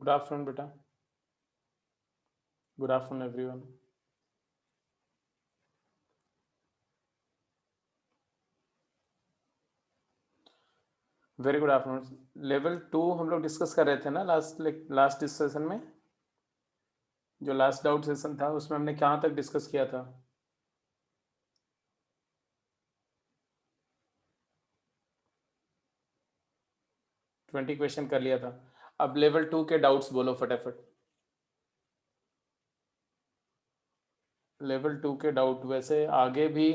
Good afternoon बेटा। Good afternoon everyone. Very good afternoon. Level 2 हम लोग डिस्कस कर रहे थे ना लास्ट सेशन में। जो लास्ट डाउट सेशन था उसमें हमने कहाँ तक डिस्कस किया था? ट्वेंटी क्वेश्चन कर लिया था। अब लेवल 2 के डाउट्स बोलो फटाफट। लेवल 2 के डाउट वैसे आगे भी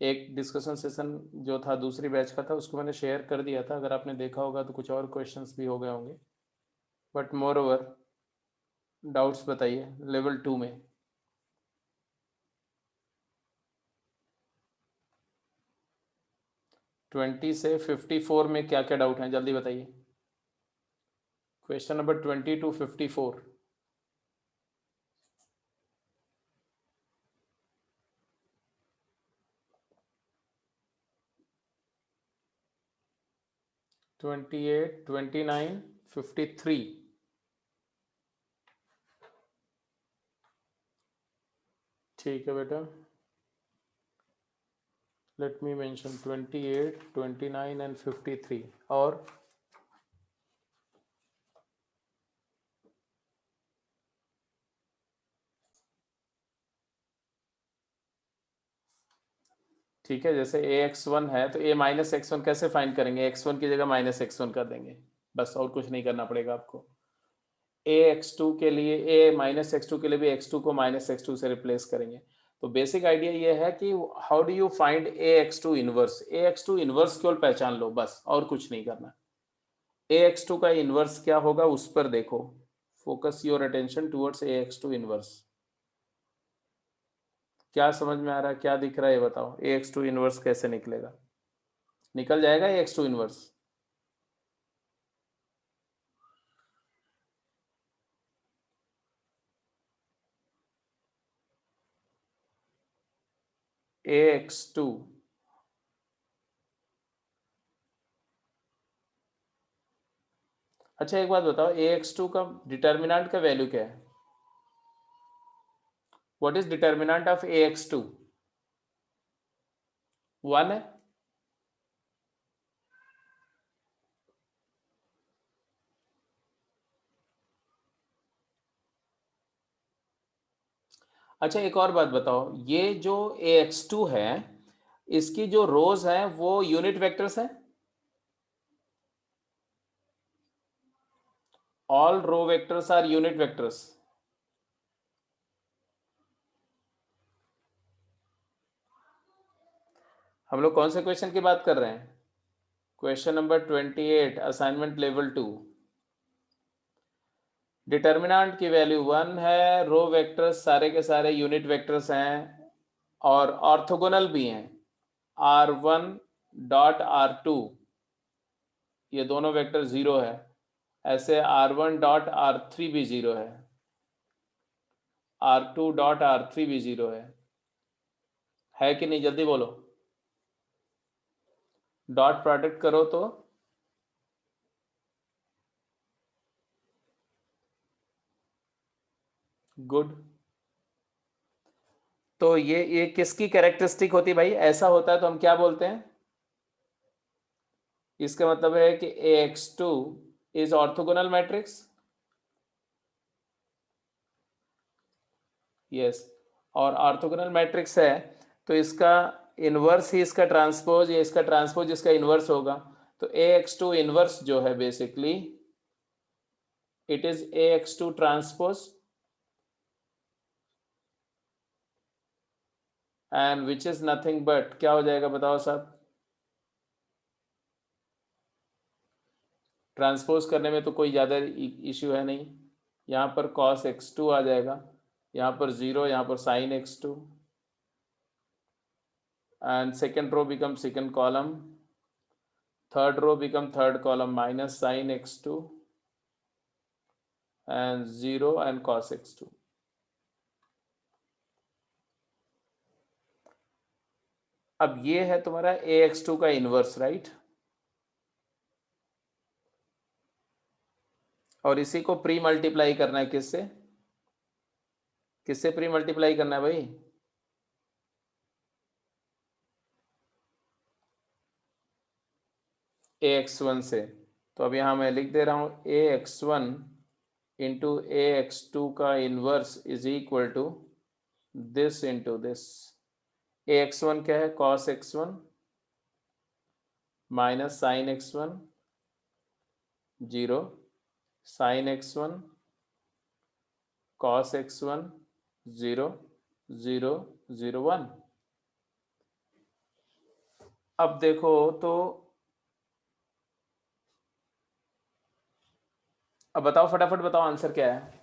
एक डिस्कशन सेशन जो था दूसरी बैच का था उसको मैंने शेयर कर दिया था, अगर आपने देखा होगा तो कुछ और क्वेश्चंस भी हो गए होंगे। बट मोर ओवर डाउट्स बताइए लेवल 2 में। 20 से 54 में क्या क्या डाउट हैं जल्दी बताइए। Question number 20 to 54। 28, 29, 53। ठीक है बेटा, लेट मी मेंशन 28, 29 एंड 53। और ठीक है, जैसे ए एक्स वन है तो ए माइनस एक्स वन कैसे फाइंड करेंगे? एक्स वन की जगह माइनस एक्स वन कर देंगे, बस और कुछ नहीं करना पड़ेगा आपको। ए एक्स टू के लिए ए माइनस एक्स टू के लिए भी एक्स टू को माइनस एक्स टू से रिप्लेस करेंगे। तो बेसिक आइडिया ये है कि how do you find A x two inverse. A x two inverse केवल पहचान लो बस, और कुछ नहीं करना। ए एक्स टू का इनवर्स क्या होगा उस पर देखो, focus your attention towards A x two inverse. क्या समझ में आ रहा है, क्या दिख रहा है ये बताओ। ए एक्स टू इनवर्स कैसे निकलेगा? निकल जाएगा A x two inverse. A x two, अच्छा एक बात बताओ, ए एक्स टू का डिटर्मिनेंट का वैल्यू क्या है? What is determinant of A x two? 1 है। अच्छा एक और बात बताओ, ये जो ए एक्स टू है इसकी जो रोज है वो यूनिट वेक्टर्स है? All row vectors are unit vectors. हम लोग कौन से क्वेश्चन की बात कर रहे हैं? Question number 28, assignment level 2। Determinant की वैल्यू 1 है, रो वेक्टर्स सारे के सारे यूनिट वेक्टर्स हैं और ऑर्थोगोनल भी हैं। R1 डॉट R2 ये दोनों वेक्टर जीरो है, ऐसे R1 डॉट R3 भी जीरो है, R2 डॉट R3 भी जीरो है कि नहीं? जल्दी बोलो। डॉट प्रोडक्ट करो तो गुड। तो ये किसकी कैरेक्टरिस्टिक होती है भाई? ऐसा होता है तो हम क्या बोलते हैं? इसका मतलब है कि A x two is orthogonal matrix. Yes, और ऑर्थोगोनल मैट्रिक्स है तो इसका इनवर्स ही इसका ट्रांसपोज या इसका ट्रांसपोज इसका इनवर्स होगा। तो ए एक्स टू इनवर्स जो है basically it is A x two transpose and which is nothing but क्या हो जाएगा बताओ साहब? ट्रांसपोज करने में तो कोई ज़्यादा इश्यू है नहीं। यहाँ पर कॉस एक्स टू आ जाएगा, यहाँ पर ज़ीरो, यहाँ पर sine x two, and second row becomes second column, third row become third column minus sin x2 and 0 and cos x2। अब ये है तुम्हारा ए एक्स टू का इनवर्स, राइट? और इसी को प्री मल्टीप्लाई करना है किससे, किससे प्री मल्टीप्लाई करना है भाई, ax1 से। तो अब यहाँ मैं लिख दे रहा हूँ ax1 इंटू ax2 का inverse is equal to this into this. ax1 क्या है, cos x1 minus sine x1 zero, sine x1 cos x1 zero, zero, zero, one. अब देखो तो, अब बताओ फटाफट बताओ आंसर क्या है।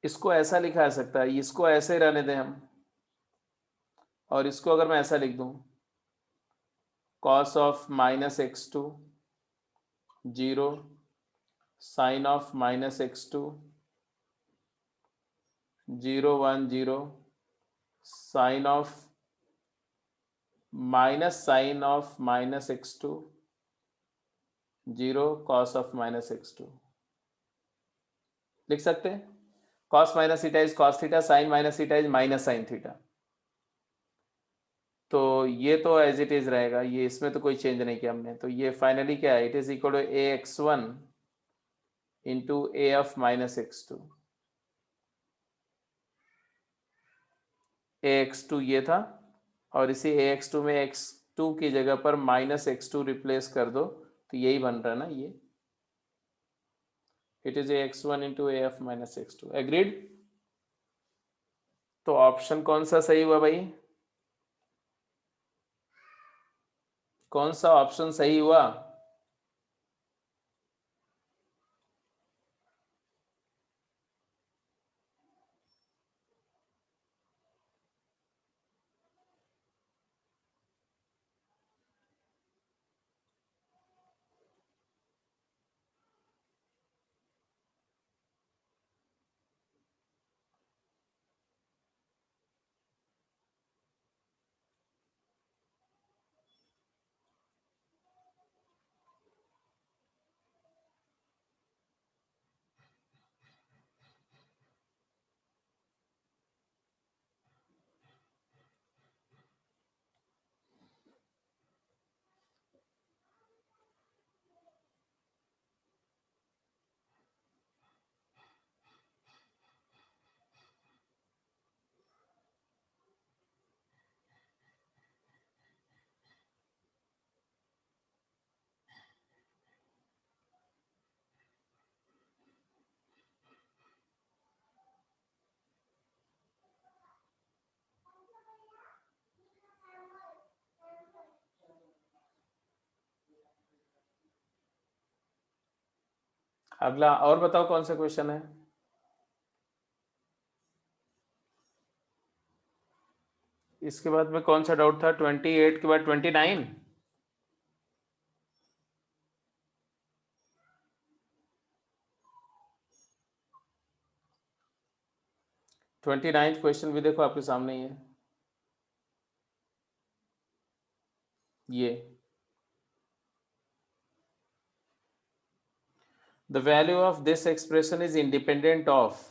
इसको ऐसा लिखा जा सकता है, इसको ऐसे रहने दें हम, और इसको अगर मैं ऐसा लिख दूं, cos of minus x two zero, sine of minus x two zero, one, zero, sine of sine of minus x two zero, cos of minus x two लिख सकते हैं। Cos minus theta is cos theta, sine minus theta is minus sine theta. तो ये तो as it is रहेगा, ये इसमें तो कोई चेंज नहीं किया हमने। तो ये फाइनली क्या है, it is equal to A x one into A of minus x two. A x two ये था, और इसी ए एक्स टू में एक्स टू की जगह पर माइनस एक्स टू रिप्लेस कर दो, तो यही बन रहा है ना ये, it is A x one into A of minus x two. Agreed. तो ऑप्शन कौन सा सही हुआ भाई, कौन सा ऑप्शन सही हुआ। अगला और बताओ कौन सा क्वेश्चन है। इसके बाद में कौन सा डाउट था, 28 के बाद 29। 29 क्वेश्चन भी देखो आपके सामने ही है ये, the value of this expression is independent of.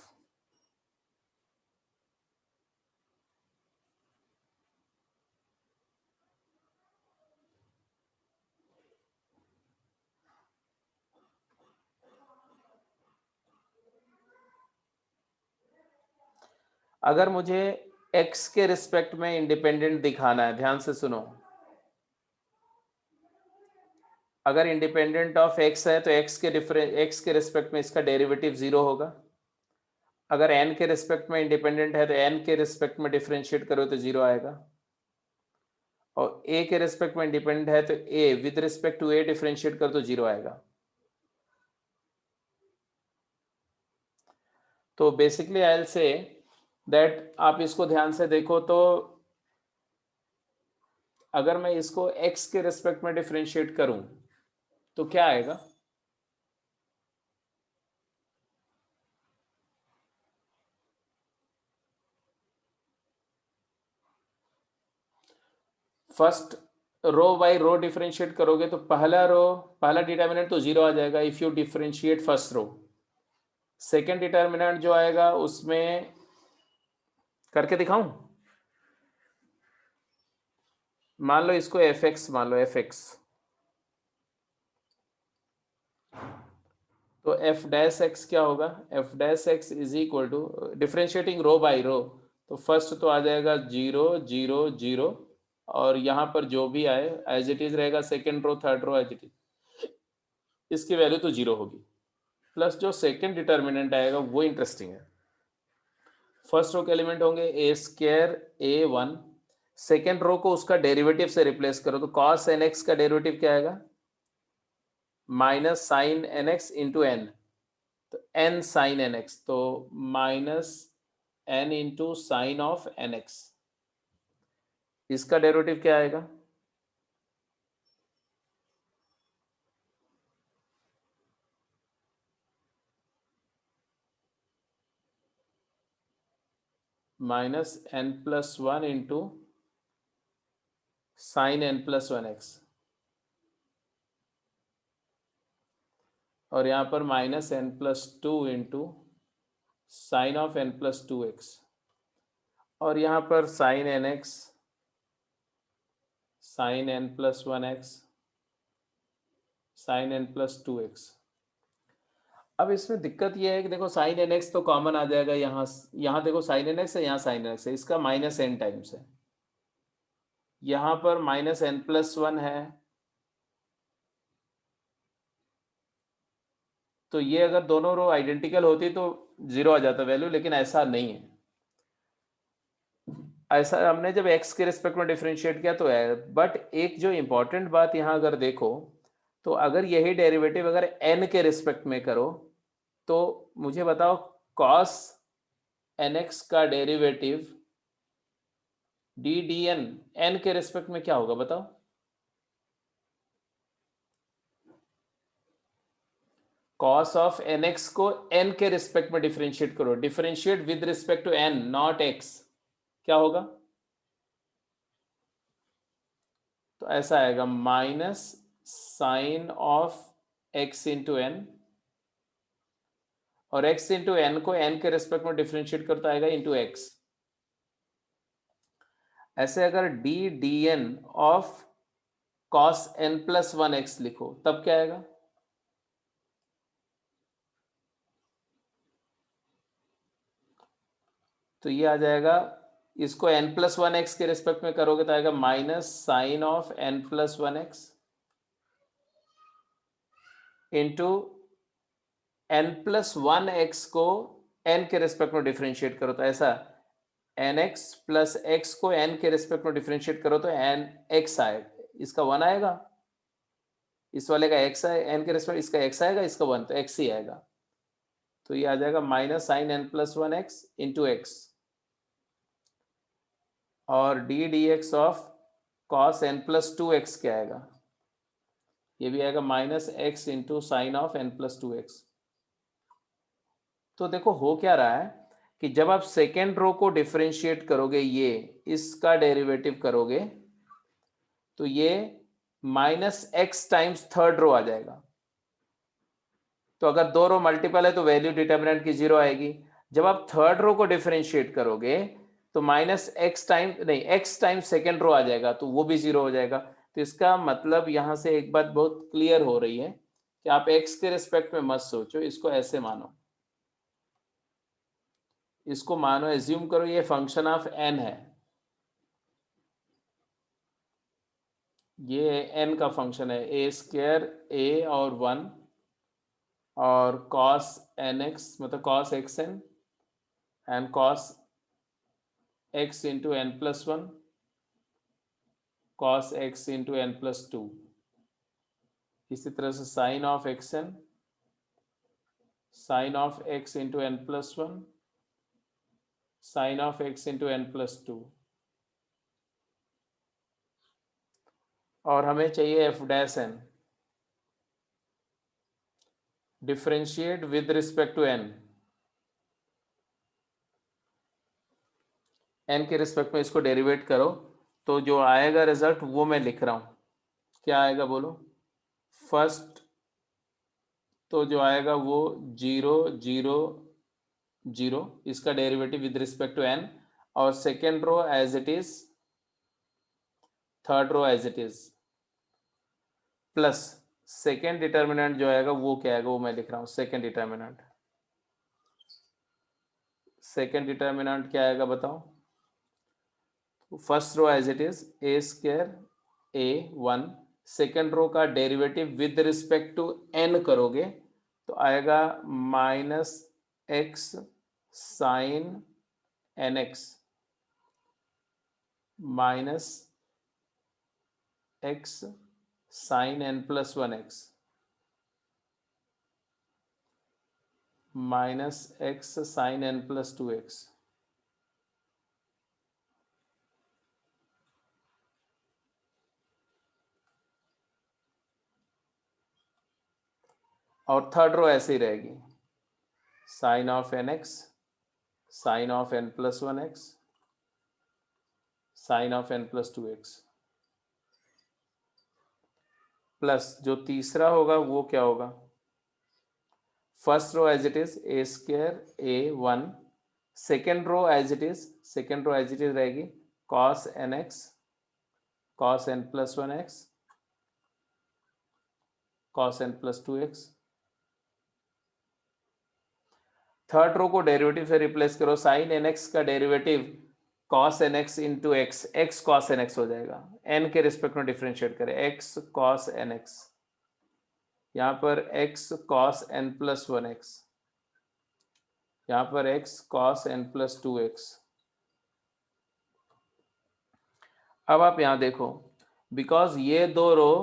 अगर मुझे x के रिस्पेक्ट में इंडिपेंडेंट दिखाना है, ध्यान से सुनो, अगर इंडिपेंडेंट ऑफ x है तो x के रिस्पेक्ट में इसका डेरिवेटिव जीरो होगा। अगर n के रिस्पेक्ट में इंडिपेंडेंट है तो n के रिस्पेक्ट में डिफरेंशिएट करो तो जीरो आएगा। और a के रिस्पेक्ट में इंडिपेंडेंट है तो a with respect to a differentiate कर तो जीरो आएगा। तो basically I will say that, आप इसको ध्यान से देखो तो, अगर मैं इसको x के रिस्पेक्ट में डिफरेंशिएट करूं तो क्या आएगा, first row by row differentiate करोगे तो पहला डिटर्मिनेंट तो 0 आ जाएगा if you differentiate first row. Second determinant जो आएगा उसमें करके दिखाऊं, मान लो इसको fx मान लो fx, तो f डैश x क्या होगा, f dash x is equal to differentiating row by row, तो फर्स्ट तो आ जाएगा 0 0 0 और यहाँ पर जो भी आए एज इट इज रहेगा, second row third row as it is, इसकी वैल्यू तो 0 होगी। प्लस जो सेकेंड डिटर्मिनेंट आएगा वो इंटरेस्टिंग है। फर्स्ट रो के एलिमेंट होंगे ए स्क्वायर a1, सेकेंड रो को उसका डेरिवेटिव से रिप्लेस करो तो cos nx का डेरिवेटिव क्या आएगा, minus sine nx into n, तो n साइन nx, तो minus n into sine of nx, इसका डेरिवेटिव क्या आएगा, minus n plus one into sine n plus one x, और यहाँ पर minus n plus two into sine of n plus two x, और यहाँ पर sine N x sine n plus one x sine n plus two x. अब इसमें दिक्कत यह है कि देखो साइन एन एक्स तो कॉमन आ जाएगा, यहाँ देखो साइन एन एक्स है, यहाँ साइन एन एक्स है, इसका माइनस n टाइम्स है, यहाँ पर माइनस n प्लस वन है, तो ये अगर दोनों रो आइडेंटिकल होती तो 0 आ जाता वैल्यू, लेकिन ऐसा नहीं है। ऐसा हमने जब x के रिस्पेक्ट में डिफरेंशिएट किया तो है, बट एक जो इंपॉर्टेंट बात यहाँ अगर देखो, तो अगर यही डेरिवेटिव अगर n के रिस्पेक्ट में करो तो मुझे बताओ cos nx का डेरिवेटिव ddn n के रिस्पेक्ट में क्या होगा बताओ, cos ऑफ nx को n के रिस्पेक्ट में डिफरेंशिएट करो, differentiate with respect to n not x, क्या होगा, तो ऐसा आएगा minus sine of x into n, और x इंटू एन को n के रिस्पेक्ट में डिफरेंशिएट करता आएगा इंटू x। ऐसे अगर d d n of cos n plus one x लिखो तब क्या आएगा, तो ये आ जाएगा, इसको n प्लस वन एक्स के रिस्पेक्ट में करोगे तो आएगा minus sine of n plus one x into n plus one x को n के रिस्पेक्ट में डिफरेंशिएट करो तो ऐसा एन एक्स प्लस एक्स को n के रिस्पेक्ट में डिफरेंशिएट करो तो एन एक्स आएगा, इसका वन आएगा, इस वाले का x है n के रिस्पेक्ट, इसका x आएगा, इसका वन, तो x ही आएगा, तो ये आ जाएगा minus sine n plus one x into X, और D D X of cos n plus two X क्या आएगा, ये भी आएगा minus X into sine of n plus two X. तो देखो हो क्या रहा है कि जब आप सेकेंड रो को डिफरेंशिएट करोगे, ये इसका डेरिवेटिव करोगे तो ये minus X times third row आ जाएगा, तो अगर दो रो मल्टीपल है तो वैल्यू डिटर्मिनेंट की 0 आएगी। जब आप थर्ड रो को डिफरेंशिएट करोगे तो माइनस एक्स टाइम नहीं एक्स टाइम सेकेंड रो आ जाएगा, तो वो भी 0 हो जाएगा। तो इसका मतलब यहाँ से एक बात बहुत क्लियर हो रही है कि आप एक्स के रिस्पेक्ट में मत सोचो, इसको ऐसे मानो, इसको मानो, एज्यूम करो ये फंक्शन ऑफ एन है, ये एन का फंक्शन है, ए स्क्वायर ए और वन और cos nx मतलब cos xn and cos x into n plus one cos x into n plus two, इसी तरह से sine of xn sine of x into n plus one sine of x into n plus two, और हमें चाहिए f dash n, differentiate with respect to n, n के respect में इसको derivative करो तो जो आएगा रिजल्ट वो मैं लिख रहा हूँ, क्या आएगा बोलो। फर्स्ट तो जो आएगा वो 0 0 0, इसका derivative with respect to n, और second row as it is, third row as it is, plus second determinant जो आएगा वो क्या आएगा वो मैं लिख रहा हूँ। सेकेंड डिटर्मिनेंट क्या आएगा बताओ। First row as it is A square a1, second row का derivative with respect to n करोगे तो आएगा minus X sine N X minus X sine n plus 1x minus X sine n plus 2x। और third row ऐसे ही रहेगी, sine of N x sine of n plus 1x sine of n plus 2x, plus जो तीसरा होगा वो क्या होगा। First row as it is A square a1, second row as it is रहेगी cos N X cos n plus 1x cos n plus 2x। Third row को derivative से replace करो, साइन एन एक्स का derivative cos N X into X, X cos N X हो जाएगा, N के respect में differentiate करें, x cos N x, यहाँ पर x cos N plus 1x, यहाँ पर x cos N plus 2x। अब आप यहाँ देखो, बिकॉज ये दो रो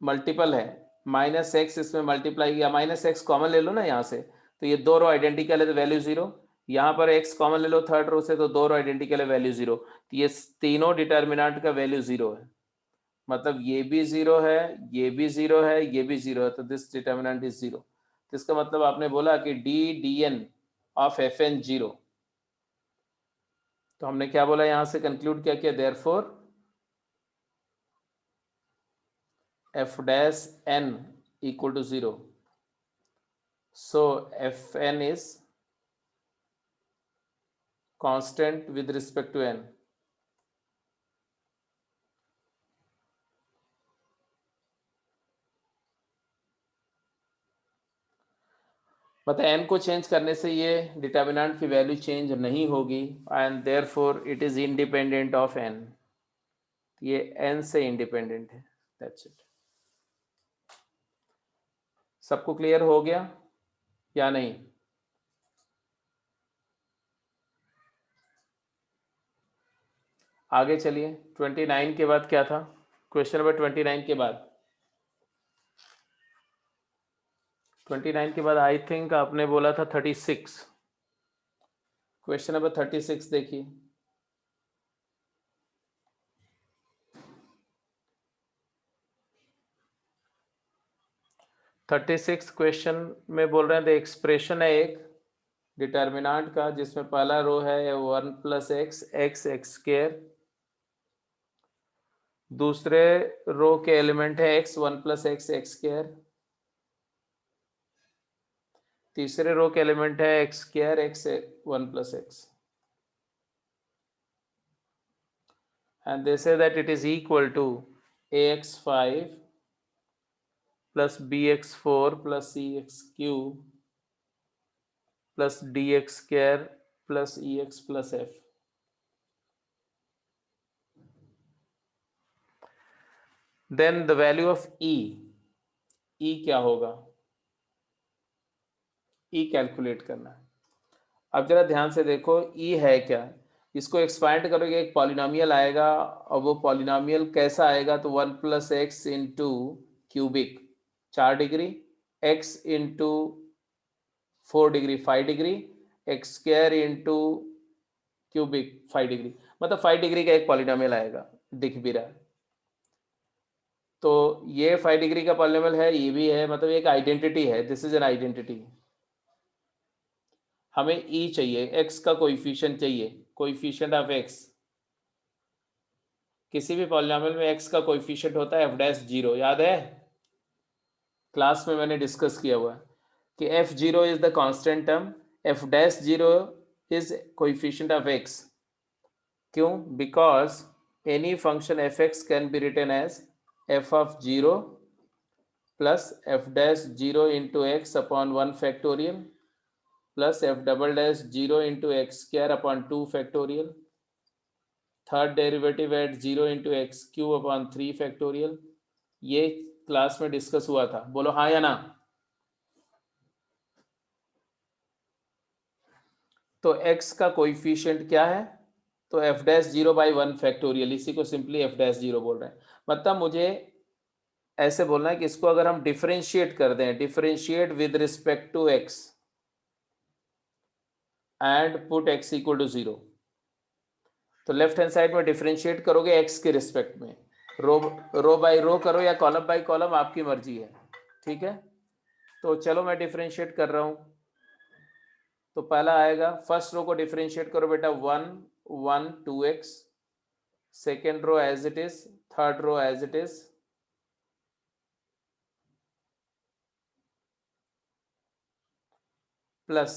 मल्टीपल है, माइनस एक्स इसमें मल्टीप्लाई किया, माइनस एक्स कॉमन ले लो ना यहाँ से, तो ये दो रो आइडेंटिकल है तो वैल्यू 0, यहाँ पर एक्स कॉमन ले लो थर्ड रो से तो दो रो आइडेंटिकल है वैल्यू 0, तो ये तीनों डिटर्मिनेंट का वैल्यू 0 है, मतलब ये भी 0 है, ये भी 0 है, ये भी 0 है, तो दिस डिटर्मिनेंट इज 0। तो इसका मतलब आपने बोला कि d d n of f n 0, तो हमने क्या बोला यहाँ से कंक्लूड क्या किया, therefore f dash n equal to 0, so fn is constant with respect to n। मतलब n को चेंज करने से ये डिटर्मिनेंट की वैल्यू चेंज नहीं होगी, and therefore it is independent of n, ये n से इंडिपेंडेंट है, दैट्स इट। सबको क्लियर हो गया या नहीं। आगे चलिए, 29 के बाद क्या था, क्वेश्चन नंबर 29 के बाद, 29 के बाद आई थिंक आपने बोला था 36, क्वेश्चन नंबर 36 देखिए। थर्टी सिक्स क्वेश्चन में बोल रहे हैं द एक्सप्रेशन है एक डिटर्मिनेंट का जिसमें पहला रो है 1 plus x x x square, दूसरे रो के एलिमेंट है x 1 plus x x square, तीसरे रो के एलिमेंट है x square x 1 plus x, and they say that it is equal to ax5 plus bx4 plus cx cube plus dx square plus ex plus f। Then the value of e क्या होगा, e calculate करना है। अब जरा ध्यान से देखो e है क्या, इसको एक्सपांड करोगे एक पॉलिनोमियल आएगा, और वो पॉलिनोमियल कैसा आएगा, तो 1 plus x into cubic 4 degree, x into 4 degree 5 degree, x square into cubic 5 degree, मतलब 5 डिग्री का एक पॉलिनोमियल आएगा, दिख भी रहा है। तो ये 5 डिग्री का पॉलिनोमियल है, ये भी है, मतलब एक आइडेंटिटी है, दिस इज एन आइडेंटिटी। हमें e चाहिए, x का कोइफिशिएंट चाहिए, कोइफिशिएंट ऑफ x, किसी भी पॉलिनोमियल में x का कोएफिशिएंट होता है f'0, याद है क्लास में मैंने डिस्कस किया हुआ है कि f0 is the constant term, f'0 is coefficient of x. क्यों? Because any function f(x) can be written as f(0) plus f'0 into x upon 1 factorial plus f'0 into x square upon 2 factorial, third derivative at 0 into x cube upon 3 factorial. ये class में discuss हुआ था, बोलो हाँ या ना. तो x का कोएफिशिएंट क्या है? तो f'0 बाई 1 फैक्टोरियल, इसी को सिंपली f'0 बोल रहे हैं. मतलब मुझे ऐसे बोलना है कि इसको अगर हम डिफरेंशिएट कर दें, differentiate with respect to x and put x equal to 0, तो लेफ्ट हैंड साइड में डिफरेंशिएट करोगे x के रिस्पेक्ट में, रो बाई रो करो या कॉलम बाई कॉलम, आपकी मर्जी है. ठीक है, तो चलो मैं डिफरेंशिएट कर रहा हूं. तो पहला आएगा, फर्स्ट रो को डिफरेंशिएट करो बेटा, 1 1 2x, second row as it is, third row as it is, plus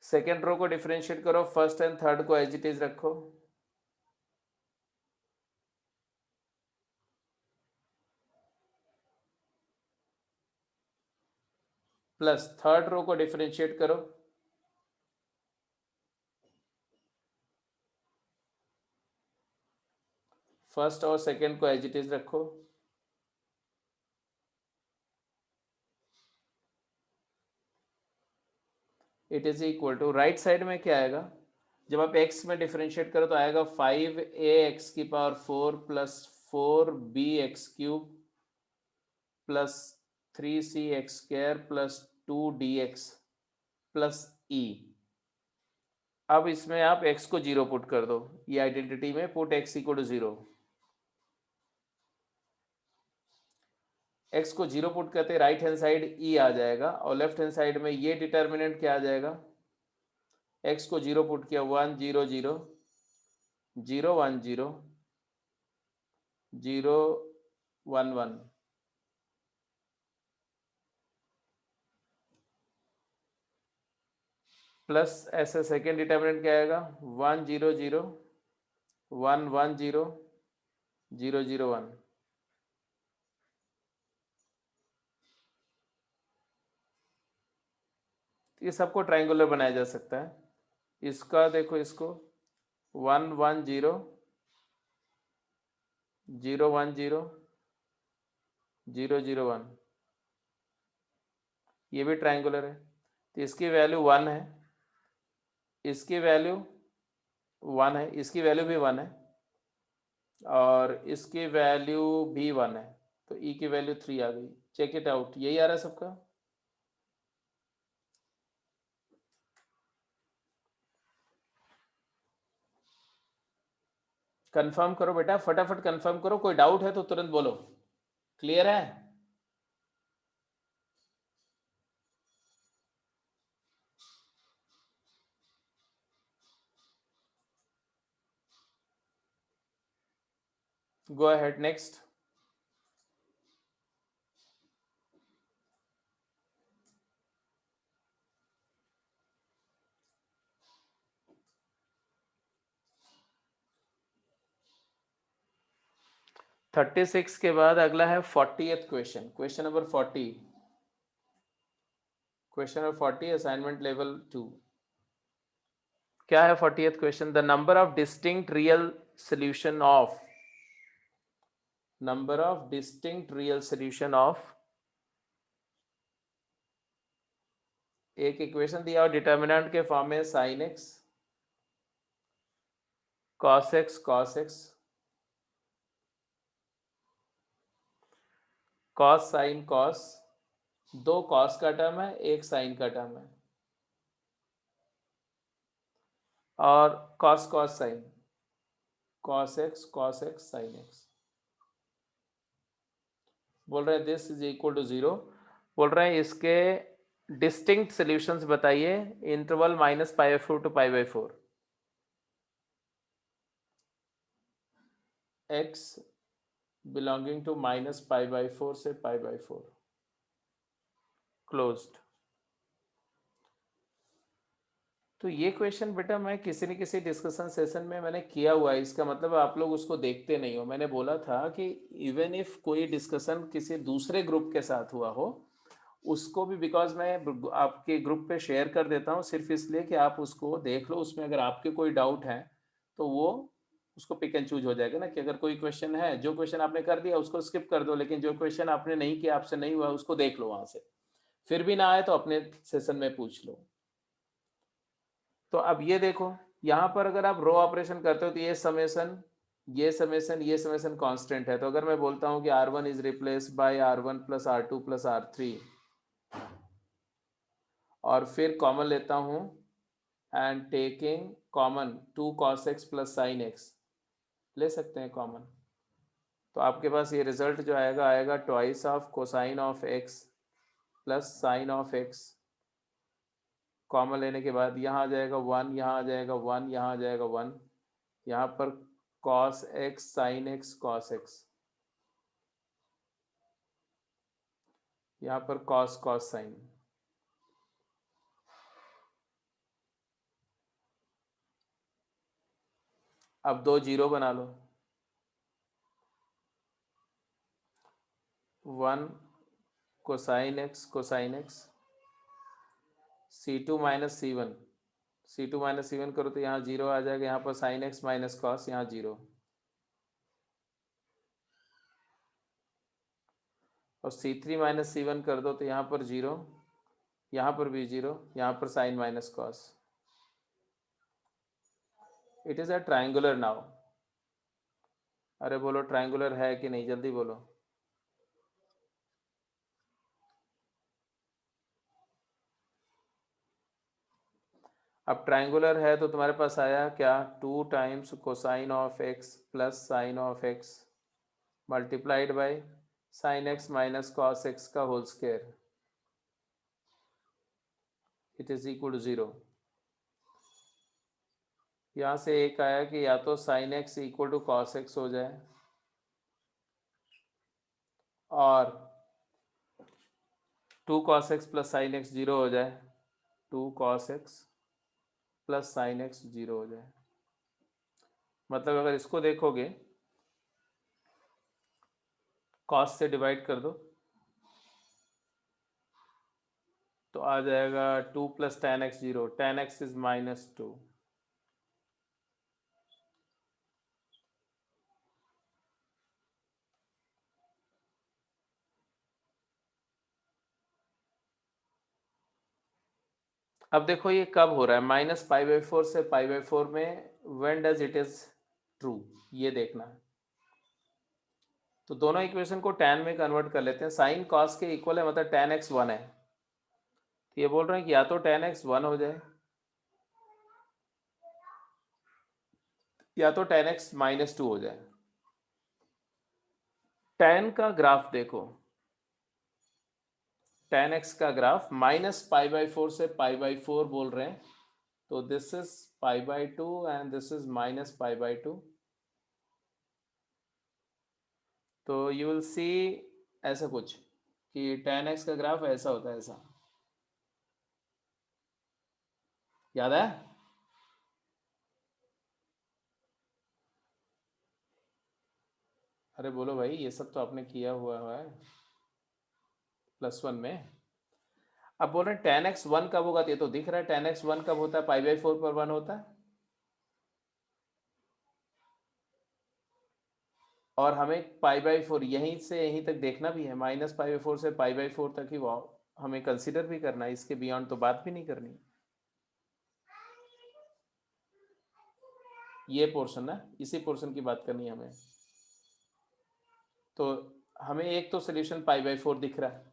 second row को डिफरेंशिएट करो, फर्स्ट एंड थर्ड को एज इट इज रखो, प्लस थर्ड रो को डिफरेंशिएट करो, फर्स्ट और सेकेंड को एज इट इज रखो, it is equal to, right side में क्या आएगा, जब आप x में डिफरेंशिएट करो तो आएगा 5ax की power 4 plus 4bx cube plus 3c(x square) plus 2dx plus e. अब इसमें आप x को 0 पुट कर दो, ये आइडेंटिटी में put x equal to 0. x को 0 पुट करते राइट हैंड साइड e आ जाएगा, और लेफ्ट हैंड साइड में ये डिटर्मिनेंट क्या आ जाएगा, x को 0 पुट किया 1 0 0 0 1 0 0 1 1, प्लस ऐसे सेकेंड डिटर्मिनेंट क्या आएगा, 1 0 0 1 1 0 0 0 1. ये सबको ट्राइंगुलर बनाया जा सकता है. इसका देखो, इसको 1 1 0 0 1 0 0 0 1, ये भी ट्राइंगुलर है. तो इसकी वैल्यू 1 है, इसकी वैल्यू 1 है, इसकी वैल्यू भी 1 है, और इसकी वैल्यू भी 1 है. तो e की वैल्यू 3 आ गई. चेक इट आउट, यही आ रहा है सबका. कंफर्म करो बेटा, फटाफट कंफर्म करो, कोई डाउट है तो तुरंत बोलो. क्लियर है? Go ahead, next. Thirty six के बाद अगला है 40th question, question number 40. Question number 40, assignment level 2. क्या है 40th question? The number of distinct real solution of, number of distinct real solution of एक इक्वेशन दिया और डिटर्मिनेंट के फॉर्म में sine x cos x cos x cos sine cos, दो cos का term है, एक साइन का टर्म है, और cos cos sine, cos x sine x. बोल रहे हैं दिस इज इक्वल टू 0. बोल रहे हैं इसके डिस्टिंक्ट सॉल्यूशंस बताइए, interval -π/4 to π/4. x belonging to -π/4 से π/4 क्लोज्ड। तो ये क्वेश्चन बेटा मैं किसी न किसी डिस्कशन सेशन में मैंने किया हुआ है, इसका मतलब आप लोग उसको देखते नहीं हो। मैंने बोला था कि इवन इफ कोई डिस्कशन किसी दूसरे ग्रुप के साथ हुआ हो, उसको भी बिकॉज मैं आपके ग्रुप पे शेयर कर देता हूँ सिर्फ इसलिए कि आप उसको देख लो, उसमें अगर आपके कोई डाउट है तो वो उसको पिक एंड चूज हो जाएगा ना, कि अगर कोई क्वेश्चन है, जो क्वेश्चन आपने कर दिया उसको स्किप कर दो, लेकिन जो क्वेश्चन आपने नहीं किया, आपसे नहीं हुआ, उसको देख लो वहां से, फिर भी ना आए तो अपने सेशन में पूछ लो। तो अब ये देखो, यहाँ पर अगर आप रो ऑपरेशन करते हो तो ये समेशन कांस्टेंट है। तो अगर मैं बोलता हूँ कि R1 is replace by R1 plus R2 plus R3 और फिर कॉमन लेता हूँ and taking common 2 cos x plus sine x, ले सकते हैं कॉमन, तो आपके पास ये रिजल्ट जो आएगा आएगा twice of cosine of x plus sine of x। Common लेने के बाद यहाँ आ जाएगा 1, यहाँ आ जाएगा 1, यहाँ आ जाएगा 1, यहाँ पर cos x sin x cos x, यहाँ पर cos cos sin। अब दो जीरो बना लो, 1 cosine x cosine x, C2 minus C1, C2 minus C1 करो तो यहाँ जीरो आ जाएगा, यहाँ पर साइन x माइनस कॉस, यहाँ जीरो, और C3 माइनस C1 कर दो तो यहाँ पर जीरो, यहाँ पर भी जीरो, यहाँ पर sine minus cos. It is a triangular now. अरे बोलो ट्राइंगुलर है कि नहीं, जल्दी बोलो। अब ट्राइंगुलर है तो तुम्हारे पास आया क्या, 2 times cosine of x plus sine of x multiplied by sine x minus cos x का whole square, it is equal to 0। यहाँ से एक आया कि या तो sine x equal to cos x हो जाए और 2 cos x plus sine x 0 हो जाए, 2 cos x plus sine x 0 हो जाए। मतलब अगर इसको देखोगे, cos से डिवाइड कर दो तो आ जाएगा 2 plus tan x 0, tan x is -2। अब देखो ये कब हो रहा है, -π/4 से π/4 में, when does it is true, ये देखना है। तो दोनों इक्वेशन को tan में कन्वर्ट कर लेते हैं, साइन कॉस के इक्वल है, मतलब tan x 1 है, तो ये बोल रहे हैं कि या तो tan x 1 हो जाए या तो tan x -2 हो जाए। tan का ग्राफ देखो, tan x का ग्राफ -π/4 से π/4 बोल रहे हैं, तो this is π/2 and this is -π/2। तो यू विल सी ऐसा कुछ कि tan x का ग्राफ ऐसा होता है, ऐसा, याद है? अरे बोलो भाई, ये सब तो आपने किया हुआ है +1 में। अब बोल रहे हैं tan x 1 कब होगा, तो ये तो दिख रहा है tan x 1 कब होता है, π/4 पर 1 होता है, और हमें π/4 यहीं से यहीं तक देखना भी है, -π/4 से π/4 तक ही वो हमें कंसीडर भी करना है, इसके बियॉन्ड तो बात भी नहीं करनी। ये पोर्शन है, इसी पोर्शन की बात करनी है हमें। तो हमें एक तो सोल्यूशन π/4 दिख रहा है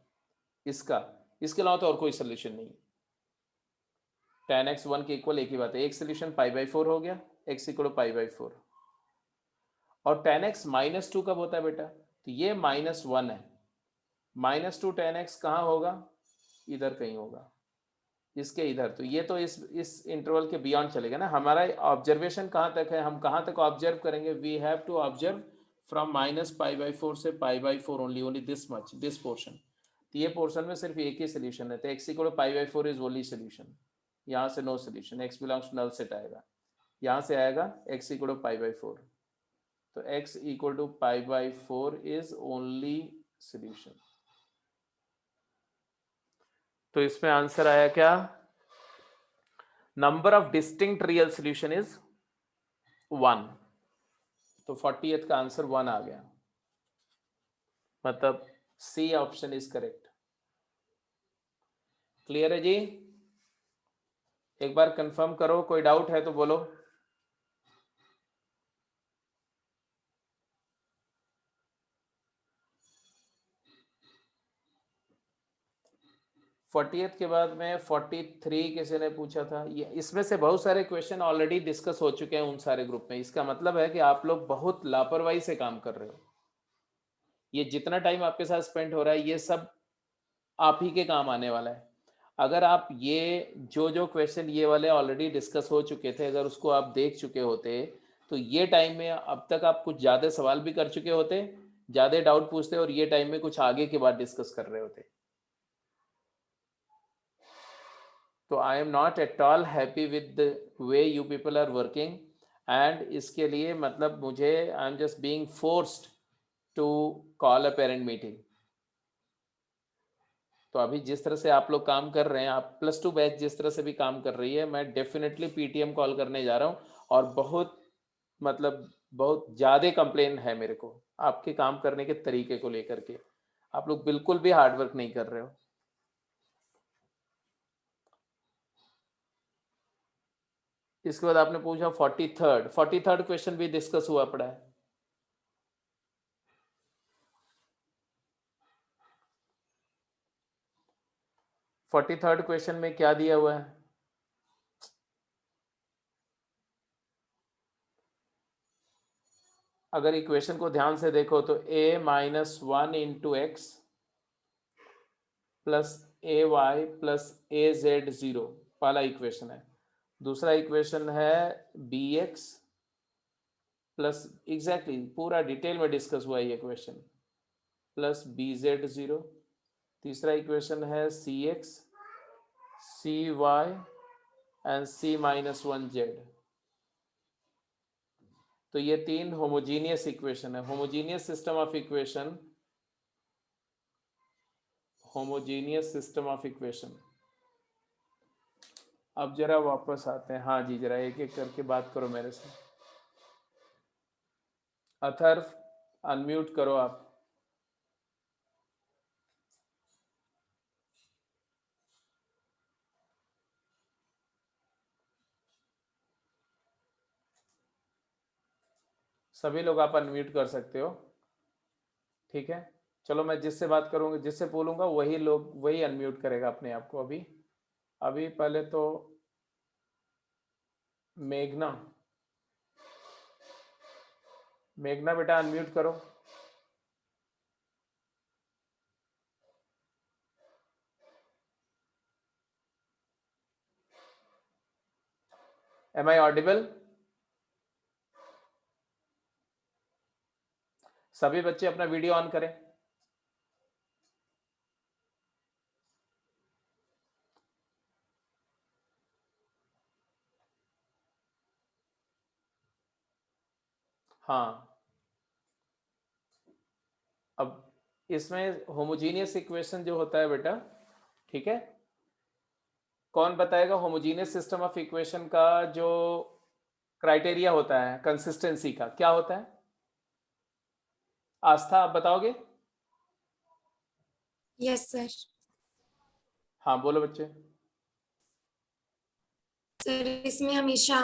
इसका, इसके अलावा तो और कोई सोल्यूशन नहीं। tan x 1 के इक्वल एक ही बात है, एक सोल्यूशन π/4 हो गया, x इक्वल π/4। और tan x -2 कब होता है बेटा, तो ये -1 है, -2 tan x कहाँ होगा, इधर कहीं होगा, इसके इधर। तो ये तो इस इंटरवल के बियॉन्ड चलेगा ना। हमारा ऑब्जर्वेशन कहाँ तक है, हम कहाँ तक ऑब्जर्व करेंगे, we have to observe from minus pi by 4 से pi by 4 only this much, this portion. तो ये पोर्शन में सिर्फ एक ही सोल्यूशन है, तो x equal to pi by 4 is only solution. यहाँ से no solution, x belongs to null set आएगा, यहाँ से आएगा x equal to pi by 4, तो x equal to pi by 4 is only solution. तो इसमें आंसर आया क्या? Number of distinct real solution is 1। तो 40th का आंसर 1 आ गया, मतलब C option is correct. Clear है जी? एक बार कंफर्म करो, कोई डाउट है तो बोलो। फोर्टियथ के बाद में 43 किसी ने पूछा था, ये इसमें से बहुत सारे क्वेश्चन ऑलरेडी डिस्कस हो चुके हैं उन सारे ग्रुप में। इसका मतलब है कि आप लोग बहुत लापरवाही से काम कर रहे हो। ये जितना टाइम आपके साथ स्पेंड हो रहा है ये सब आप ही के काम आने वाला है। अगर आप ये जो क्वेश्चन ये वाले ऑलरेडी डिस्कस हो चुके थे, अगर उसको आप देख चुके होते तो ये टाइम में अब तक आप कुछ ज़्यादा सवाल भी कर चुके होते, ज़्यादा डाउट पूछते, और ये टाइम में कुछ आगे के बाद डिस्कस कर रहे होते। तो I am not at all happy with the way you people are working, and इसके लिए मतलब मुझे I am just being forced to call a parent meeting. तो अभी जिस तरह से आप लोग काम कर रहे हैं, आप +2 बैच जिस तरह से भी काम कर रही है, मैं डेफिनेटली पीटीएम कॉल करने जा रहा हूँ। और बहुत मतलब बहुत ज़्यादा कंप्लेन है मेरे को आपके काम करने के तरीके को लेकर के। आप लोग बिल्कुल भी हार्डवर्क नहीं कर रहे हो। इसके बाद आपने पूछा 43rd क्वेश्चन भी डिस्कस हुआ पड़ा है। फोर्टी थर्ड क्वेश्चन में क्या दिया हुआ है? अगर इक्वेशन को ध्यान से देखो तो a-1 into x plus ay plus az0 पहला इक्वेशन है। दूसरा इक्वेशन है bx प्लस, एग्जैक्टली पूरा डिटेल में डिस्कस हुआ ये क्वेश्चन, प्लस bz0। तीसरा इक्वेशन है cx cy एंड c-1z। तो ये 3 होमोजीनियस इक्वेशन है। Homogeneous system of equation, homogeneous system of equation. अब जरा वापस आते हैं। हाँ जी, जरा एक एक करके बात करो मेरे से। अथर्व अनम्यूट करो आप। सभी लोग आप अनम्यूट कर सकते हो, ठीक है। चलो मैं जिससे बात करूंगा, जिससे बोलूंगा वही लोग वही अनम्यूट करेगा अपने आप को। अभी अभी पहले तो मेघना, मेघना बेटा अनम्यूट करो। Am I audible? सभी बच्चे अपना वीडियो ऑन करें। हाँ, अब इसमें होमोजीनियस इक्वेशन जो होता है बेटा, ठीक है, कौन बताएगा होमोजीनियस सिस्टम ऑफ इक्वेशन का जो क्राइटेरिया होता है कंसिस्टेंसी का, क्या होता है? आस्था आप बताओगे? Yes sir. हाँ बोलो बच्चे। सर इसमें हमेशा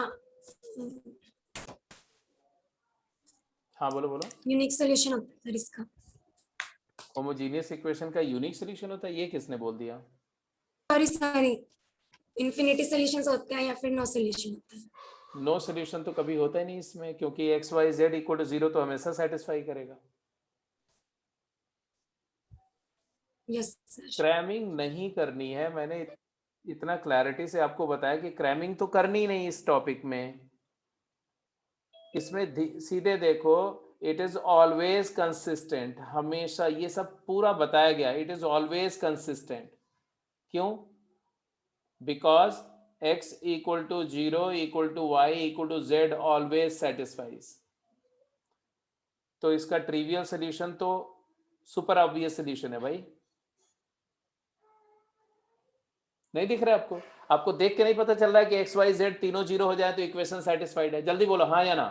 हाँ बोलो बोलो। यूनिक सोल्यूशन होता है सर इसका। होमोजीनियस इक्वेशन का यूनिक सोल्यूशन होता है, ये किसने बोल दिया? सॉरी इन्फिनिटी सॉल्यूशंस होते हैं या फिर नो सॉल्यूशन होता है? नो सोल्यूशन तो कभी होता ही नहीं इसमें, क्योंकि x y z equal to 0 तो हमेशा सेटिस्फाई करेगा। Yes sir. क्रैमिंग नहीं करनी है, मैंने इतना क्लैरिटी से आपको बताया कि क्रैमिंग तो करनी नहीं इस टॉपिक में। इसमें सीधे देखो, इट इज ऑलवेज कंसिस्टेंट, हमेशा ये सब पूरा बताया गया, इट इज ऑलवेज कंसिस्टेंट। क्यों? Because x equal to 0 equal to y equal to z always satisfies. तो इसका ट्रिवियल सोल्यूशन तो सुपर ऑब्वियस सोल्यूशन है भाई। नहीं दिख रहा है आपको? आपको देख के नहीं पता चल रहा है कि एक्स वाई जेड तीनों जीरो हो जाए तो इक्वेशन सेटिस्फाइड है? जल्दी बोलो हाँ या ना।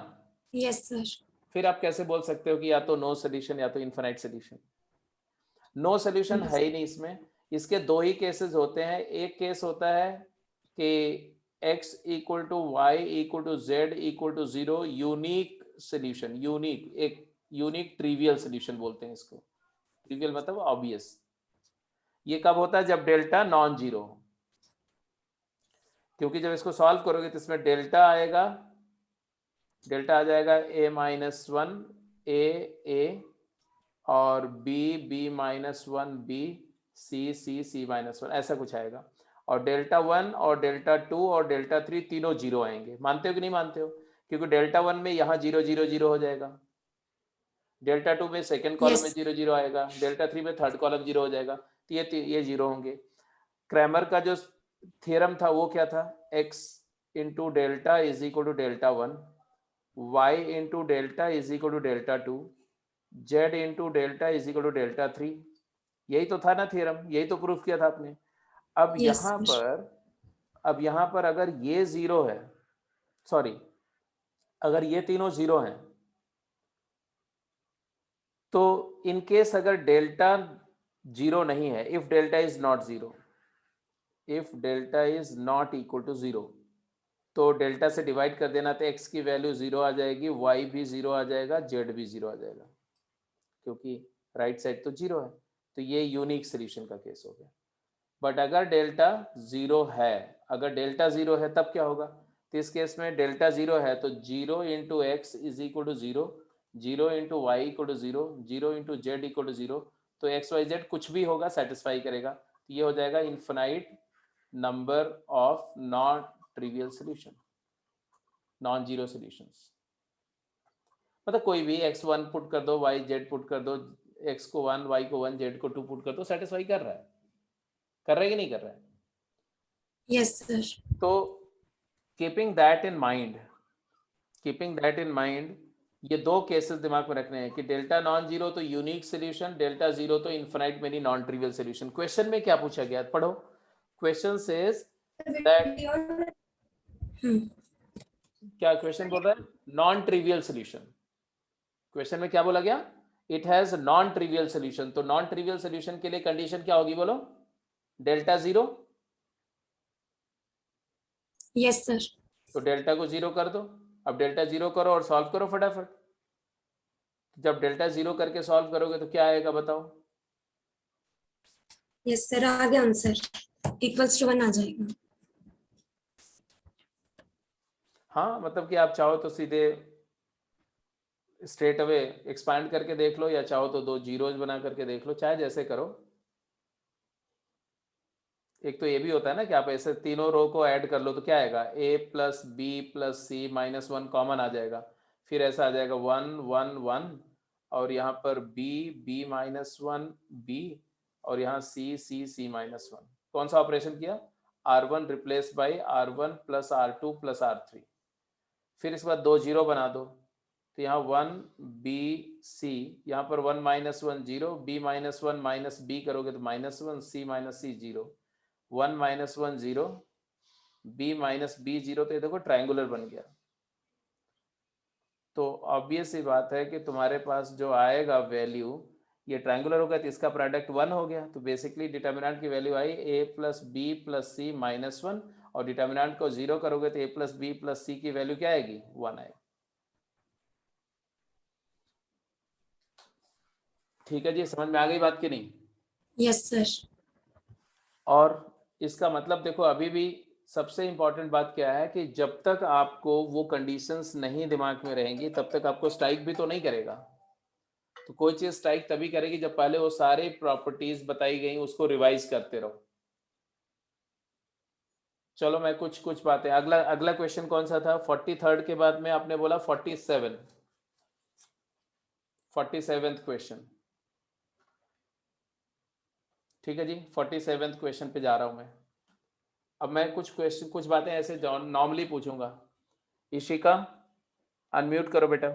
Yes sir. फिर आप कैसे बोल सकते हो कि या तो नो सोल्यूशन या तो इनफाइनाइट सोल्यूशन? नो सोल्यूशन है ही नहीं इसमें। इसके दो ही केसेस होते हैं। एक केस होता है कि x equal to y equal to z equal to 0, unique solution, unique, एक यूनिक ट्रिवियल सोल्यूशन बोलते हैं इसको। ट्रिवियल मतलब ऑब्वियस। ये कब होता है? जब डेल्टा नॉन जीरो हो, क्योंकि जब इसको सॉल्व करोगे तो इसमें डेल्टा आएगा, डेल्टा आ जाएगा a माइनस वन ए और b minus one b c minus one, ऐसा कुछ आएगा। और डेल्टा वन और डेल्टा टू और डेल्टा थ्री तीनों जीरो आएंगे। मानते हो कि नहीं मानते हो? क्योंकि डेल्टा वन में यहाँ 0 0 0 हो जाएगा, डेल्टा टू में सेकेंड कॉलम में यस 0 0 आएगा, डेल्टा थ्री में थर्ड कॉलम 0 हो जाएगा। तो ये जीरो होंगे। क्रैमर का जो थ्योरम था वो क्या था? x into delta is equal to delta one, y into delta is equal to delta two, z into delta is equal to delta three. यही तो था ना थ्योरम, यही तो प्रूफ किया था आपने। अब यस यहाँ सर। पर, अब यहाँ पर अगर ये जीरो है, सॉरी, अगर ये तीनों जीरो हैं तो इन केस अगर डेल्टा जीरो नहीं है, if delta is not zero, if delta is not equal to zero, तो डेल्टा से डिवाइड कर देना, तो x की वैल्यू जीरो आ जाएगी, y भी जीरो आ जाएगा, z भी जीरो आ जाएगा, क्योंकि राइट साइड तो जीरो है। तो ये यूनिक सोल्यूशन का केस हो गया। बट अगर डेल्टा जीरो है, अगर डेल्टा जीरो है तब क्या होगा? तो इस केस में डेल्टा जीरो है तो 0 into x is equal to 0, 0 into y equal to 0, 0 into z equal to 0। तो एक्स वाई जेड कुछ भी होगा सेटिस्फाई करेगा। तो ये हो जाएगा infinite number of non trivial solution, non zero solutions. मतलब कोई भी x1 पुट कर दो, y z पुट कर दो, x को 1, y को 1, z को 2 पुट कर दो, सेटिस्फाई कर रहा है, कर रहा है कि नहीं कर रहा है? Yes sir. तो keeping that in mind, keeping that in mind, ये दो केसेस दिमाग में रखने हैं कि डेल्टा नॉन जीरो तो यूनिक सोल्यूशन, डेल्टा जीरो तो infinite many non trivial solution. Question में क्या पूछा गया पढ़ो। क्वेश्चन सेज दैट, क्या क्वेश्चन बोल रहा है? Non trivial solution. क्वेश्चन में क्या बोला गया? It has non trivial solution. तो नॉन ट्रिवियल सोल्यूशन के लिए कंडीशन क्या होगी बोलो? Delta zero. Yes sir. तो डेल्टा को जीरो कर दो। अब डेल्टा जीरो करो और सॉल्व करो फटाफट। जब डेल्टा जीरो करके सॉल्व करोगे तो क्या आएगा बताओ? यस सर, आ गया आंसर, इक्वल्स टू 1 आ जाएगा। हाँ, मतलब कि आप चाहो तो सीधे स्ट्रेट अवे एक्सपैंड करके देख लो, या चाहो तो दो जीरोज बना करके देख लो, चाहे जैसे करो। एक तो ये भी होता है ना कि आप ऐसे तीनों रो को ऐड कर लो तो क्या आएगा? a plus B plus C minus one common आ जाएगा, फिर ऐसा आ जाएगा 1 1 1, और यहाँ पर b माइनस वन बी, और यहाँ c माइनस वन। कौन सा ऑपरेशन किया? r1 replace by r1 plus r2 plus r3। फिर इसके बाद दो जीरो बना दो, तो यहाँ 1 बी सी, यहाँ पर 1 minus one zero, B minus one minus B करोगे तो minus one, C minus C zero, 1 minus one zero, B minus B zero. तो ये देखो ट्रायंगुलर बन गया। तो ऑब्वियस सी बात है कि तुम्हारे पास जो आएगा वैल्यू, ये ट्रायंगुलर होगा तो इसका प्रोडक्ट 1 हो गया। तो बेसिकली डिटर्मिनेंट की वैल्यू आई a plus B plus C minus one, और डिटर्मिनेंट को जीरो करोगे तो a plus B plus c की वैल्यू क्या आएगी? 1 आएगी। ठीक है जी, समझ में आ गई बात कि नहीं? Yes sir. और इसका मतलब देखो, अभी भी सबसे इंपॉर्टेंट बात क्या है कि जब तक आपको वो कंडीशंस नहीं दिमाग में रहेंगी तब तक आपको स्ट्राइक भी तो नहीं करेगा। तो कोई चीज स्ट्राइक तभी करेगी जब पहले वो सारे प्रॉपर्टीज बताई गई उसको रिवाइज करते रहो। चलो मैं कुछ कुछ बातें, अगला अगला क्वेश्चन कौन सा था? 43rd के बाद में आपने बोला 47। 47th क्वेश्चन, ठीक है जी। 47th क्वेश्चन पे जा रहा हूं मैं। अब मैं कुछ बातें ऐसे नॉर्मली पूछूंगा। इशिका अनम्यूट करो बेटा।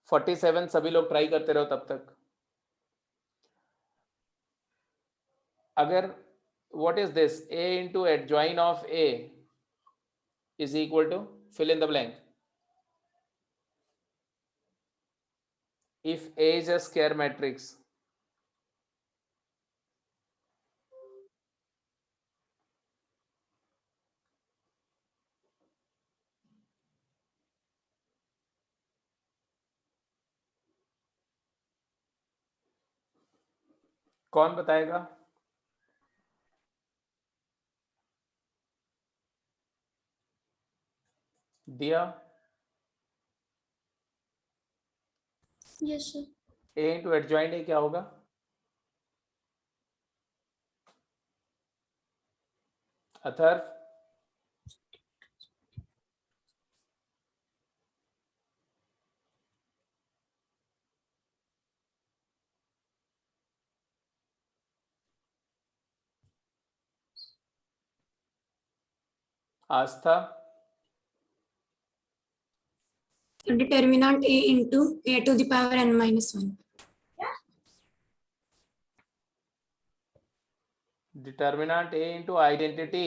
47 सभी लोग ट्राई करते रहो तब तक। अगर what is this, a into adjoint of a is equal to fill in the blank. If a is a square matrix, कौन बताएगा? दिया। यस सर। a into adjoint a क्या होगा? Atharv, Aastha, determinant a into a to the power n minus 1. Determinant a into identity,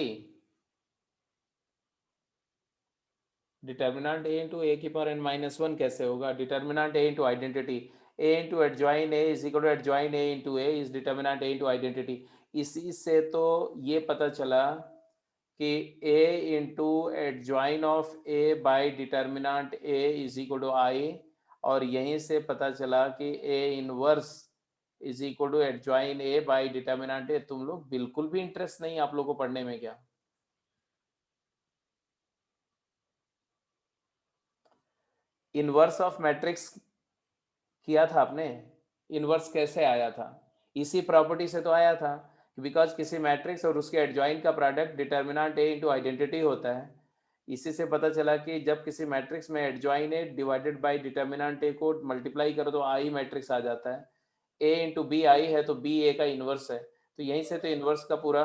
determinant a into a की power n minus 1 कैसे होगा? Determinant a into identity, a into adjoint a is equal to adjoint a into a is determinant a into identity. इसी से तो ये पता चला कि a into adjoint of a by determinant a is equal to I, और यहीं से पता चला कि a inverse is equal to adjoint a by determinant a। तुम लोग बिल्कुल भी इंटरेस्ट नहीं आप लोगों को पढ़ने में क्या? इनवर्स ऑफ मैट्रिक्स किया था आपने? इनवर्स कैसे आया था? इसी प्रॉपर्टी से तो आया था, बिकॉज किसी मैट्रिक्स और उसके एडजॉइंट का प्रोडक्ट डिटर्मिनेंट ए इंटू आइडेंटिटी होता है। इसी से पता चला कि जब किसी मैट्रिक्स में adjoint A divided by determinant A को मल्टीप्लाई करो तो आई मैट्रिक्स आ जाता है। ए इंटू बी आई है तो बी ए का इनवर्स है, तो यहीं से तो इनवर्स का पूरा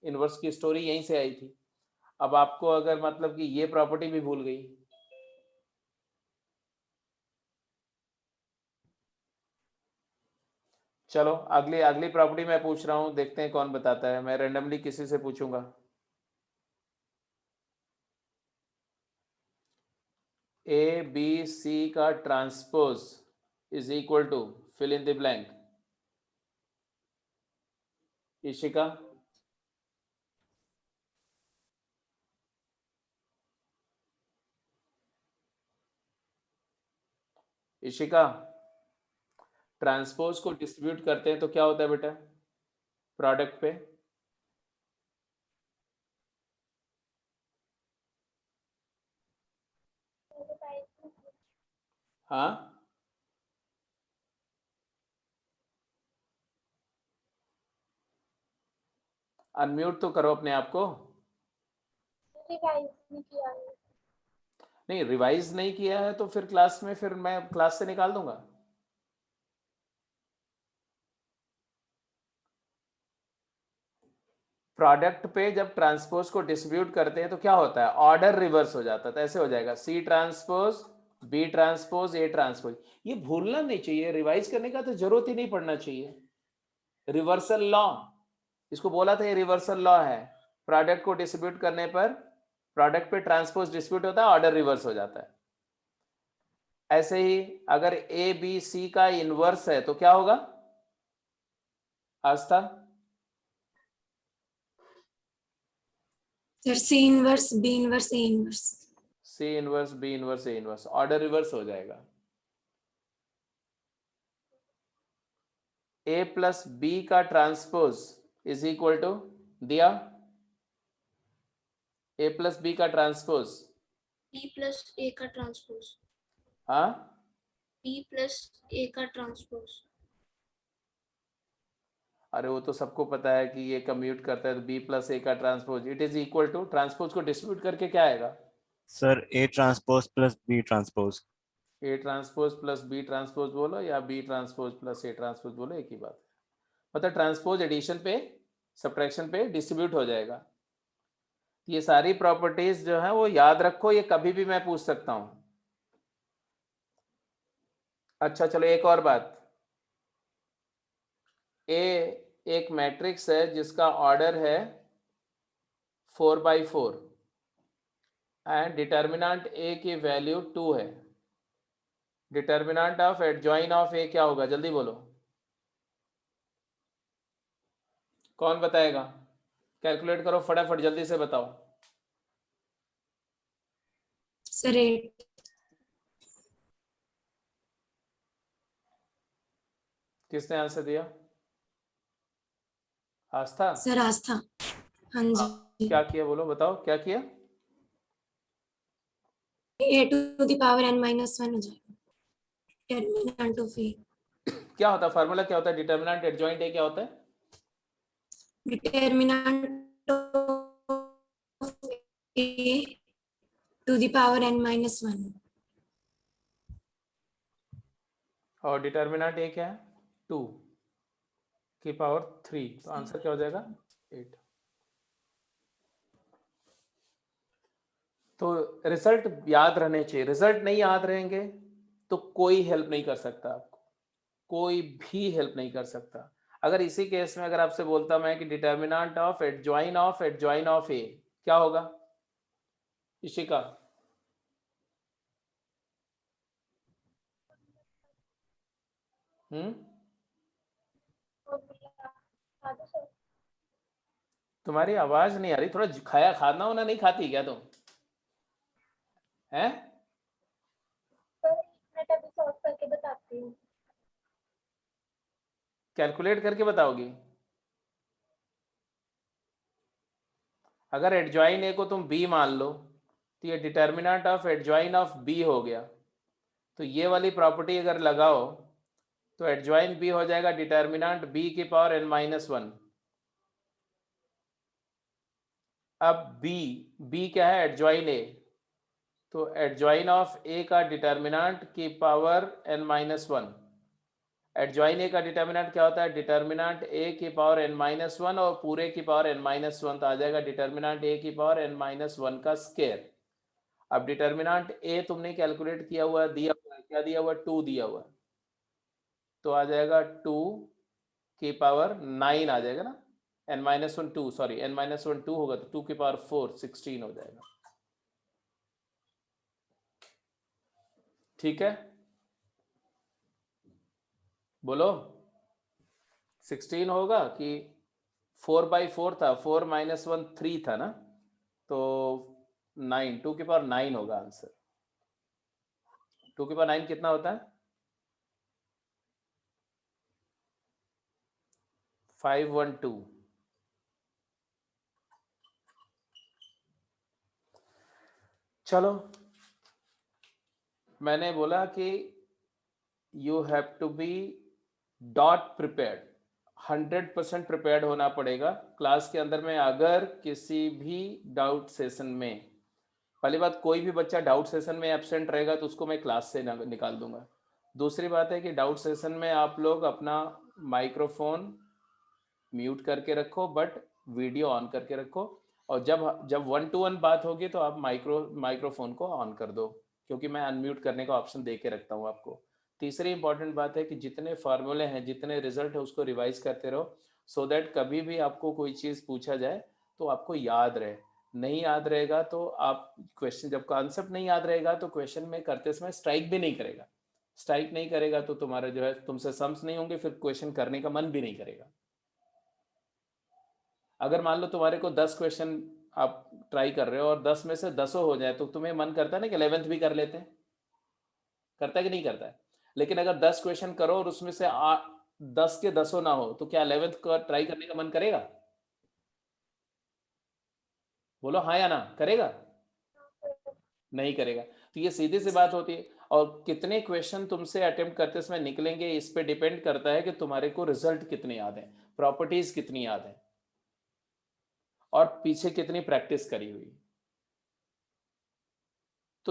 इनवर्स की स्टोरी यहीं से आई थी। अब आपको अगर मतलब कि ये प्रॉपर्टी भी भूल गई। चलो अगली अगली प्रॉपर्टी मैं पूछ रहा हूं, देखते हैं कौन बताता है। मैं रैंडमली किसी से पूछूंगा। ए बी सी का transpose is equal to fill in the blank. Ishika, Ishika transpose को डिस्ट्रीब्यूट करते हैं तो क्या होता है बेटा प्रोडक्ट पे? हाँ, अनम्यूट तो करो अपने आप को। नहीं रिवाइज नहीं किया है तो फिर क्लास में फिर मैं क्लास से निकाल दूंगा। प्रोडक्ट पे जब ट्रांसपोज को डिस्ट्रीब्यूट करते हैं तो क्या होता है? ऑर्डर रिवर्स हो जाता है, तो ऐसे हो जाएगा c transpose b transpose a transpose. ये भूलना नहीं चाहिए, रिवाइज करने का तो जरूरत ही नहीं पड़ना चाहिए। रिवर्सल लॉ, इसको बोला था ये रिवर्सल लॉ है। प्रोडक्ट को डिस्ट्रीब्यूट करने पर प्रोडक्ट पे ट्रांसपोज डिस्ट्रीब्यूट होता है, ऑर्डर रिवर्स हो जाता है। ऐसे ही अगर ए बी सी का इनवर्स है तो क्या होगा Aastha? Sir C inverse B inverse A inverse. C inverse B inverse A inverse, order reverse हो जाएगा। ए प्लस बी का ट्रांसपोज इज इक्वल टू दिया ए प्लस बी का ट्रांसपोज। बी प्लस ए का ट्रांसपोज। हाँ, बी प्लस ए का transpose. अरे वो तो सबको पता है कि ये कम्यूट करता है तो बी प्लस ए का transpose it is equal to transpose को डिस्ट्रीब्यूट करके क्या आएगा? Sir a transpose plus b transpose. A transpose plus b transpose बोलो या b transpose plus a transpose बोलो, एक ही बात है। मतलब ट्रांसपोज एडिशन पे सब्ट्रैक्शन पे डिस्ट्रीब्यूट हो जाएगा। ये सारी प्रॉपर्टीज जो है वो याद रखो, ये कभी भी मैं पूछ सकता हूं। अच्छा चलो एक और बात, ए एक मैट्रिक्स है जिसका ऑर्डर है 4x4 एंड डिटर्मिनेंट ए की वैल्यू 2 है। डिटर्मिनेंट ऑफ एडजॉइन ऑफ ए क्या होगा, जल्दी बोलो, कौन बताएगा? कैलकुलेट करो फटाफट, जल्दी से बताओ। सर 8। किसने आंसर दिया? आस्था? सर आस्था। हाँ हाँ, जी। क्या किया बोलो, बताओ क्या किया? a to the power n minus 1 हो जाएगा डिटर्मिनेंट ऑफ ए। क्या होता है फार्मूला, क्या होता है डिटर्मिनेंट एडजॉइंट ए क्या होता है? Determinant of a to the power n minus 1। और डिटर्मिनेंट ए क्या है? 2 की पावर 3, तो आंसर क्या हो जाएगा? 8। तो रिजल्ट याद रहने चाहिए, रिजल्ट नहीं याद रहेंगे तो कोई हेल्प नहीं कर सकता आपको, कोई भी हेल्प नहीं कर सकता। अगर इसी केस में अगर आपसे बोलता मैं कि डिटर्मिनेंट ऑफ एडजॉइन ऑफ ए क्या होगा इशिका? तुम्हारी आवाज नहीं आ रही, थोड़ा खाया खाना होना नहीं खाती क्या तुम? हैं? अभी सॉल्व करके बताती हूँ। कैलकुलेट करके बताओगी? अगर एडजॉइन ए को तुम बी मान लो तो ये determinant of adjoint of b हो गया, तो ये वाली प्रॉपर्टी अगर लगाओ तो एडजॉइन बी हो जाएगा डिटर्मिनेंट बी की पावर n माइनस 1। अब बी क्या है? एडजॉइन ए, तो एडजॉइन ऑफ ए का डिटर्मिनेंट की पावर n माइनस 1। एडजॉइन ए का डिटर्मिनेंट क्या होता है? डिटर्मिनेंट ए की पावर n माइनस 1 और पूरे की पावर n माइनस 1, तो आ जाएगा डिटर्मिनेंट ए की पावर n माइनस 1 का स्क्वायर। अब डिटर्मिनेंट ए तुमने कैलकुलेट किया हुआ दिया हुआ है, क्या दिया हुआ? 2 दिया हुआ है, तो आ जाएगा 2 की पावर 9 आ जाएगा ना, n minus 1 2, sorry n minus 1 2 होगा तो 2 की पावर 4 16 हो जाएगा। ठीक है, बोलो 16 होगा कि 4/4 था, 4 माइनस 1 3 था ना, तो 9, 2 की पावर 9 होगा आंसर। 2 की पावर 9 कितना होता है? 512। चलो मैंने बोला कि you have to be dot prepared, 100% prepared होना पड़ेगा क्लास के अंदर में। अगर किसी भी डाउट सेशन में, पहली बात कोई भी बच्चा डाउट सेशन में एब्सेंट रहेगा तो उसको मैं क्लास से निकाल दूंगा। दूसरी बात है कि डाउट सेशन में आप लोग अपना माइक्रोफोन म्यूट करके रखो बट वीडियो ऑन करके रखो, और जब जब 1-to-1 बात होगी तो आप माइक्रोफोन को ऑन कर दो, क्योंकि मैं अनम्यूट करने का ऑप्शन दे के रखता हूँ आपको। तीसरी इंपॉर्टेंट बात है कि जितने फार्मूले हैं, जितने रिजल्ट है, उसको रिवाइज करते रहो, सो दैट कभी भी आपको कोई चीज़ पूछा जाए तो आपको याद रहे। नहीं याद रहेगा तो आप क्वेश्चन, जब कॉन्सेप्ट नहीं याद रहेगा तो क्वेश्चन में करते समय स्ट्राइक भी नहीं करेगा। स्ट्राइक नहीं करेगा तो तुम्हारा जो है तुमसे सम्स नहीं होंगे, फिर क्वेश्चन करने का मन भी नहीं करेगा। अगर मान लो तुम्हारे को 10 क्वेश्चन आप ट्राई कर रहे हो और 10 में से 10 हो जाए तो तुम्हें मन करता है ना कि 11th भी कर लेते हैं, करता है कि नहीं करता है? लेकिन अगर 10 क्वेश्चन करो और उसमें से 10 के 10 ना हो तो क्या 11th का ट्राई करने का मन करेगा? बोलो हाँ या ना, करेगा? नहीं करेगा। तो ये सीधी सी बात होती है। और कितने क्वेश्चन तुमसे अटेम्प्ट करते समय निकलेंगे इस पे डिपेंड करता है कि तुम्हारे को रिजल्ट कितने याद है, प्रॉपर्टीज कितनी याद है, और पीछे कितनी प्रैक्टिस करी हुई।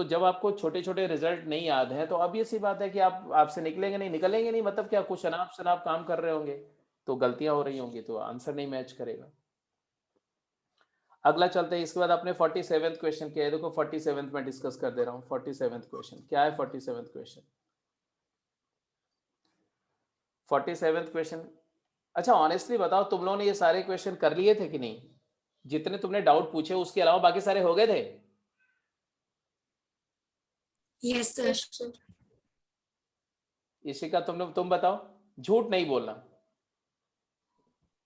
तो जब आपको छोटे छोटे रिजल्ट नहीं याद है तो अब ये सी बात है कि आप आपसे निकलेंगे नहीं, मतलब क्या कुछ अनाप शनाप काम कर रहे होंगे तो गलतियां हो रही होंगी तो आंसर नहीं मैच करेगा। अगला चलते हैं, इसके बाद आपने 47th क्वेश्चन किया है। देखो 47th में डिस्कस कर दे रहा हूँ। 47th क्वेश्चन क्या है? 47th question 47th question. अच्छा ऑनेस्टली बताओ, तुम लोगों ने ये सारे क्वेश्चन कर लिए थे कि नहीं? जितने तुमने डाउट पूछे उसके अलावा बाकी सारे हो गए थे? Yes, sir. इशिका तुम बताओ, झूठ नहीं बोलना।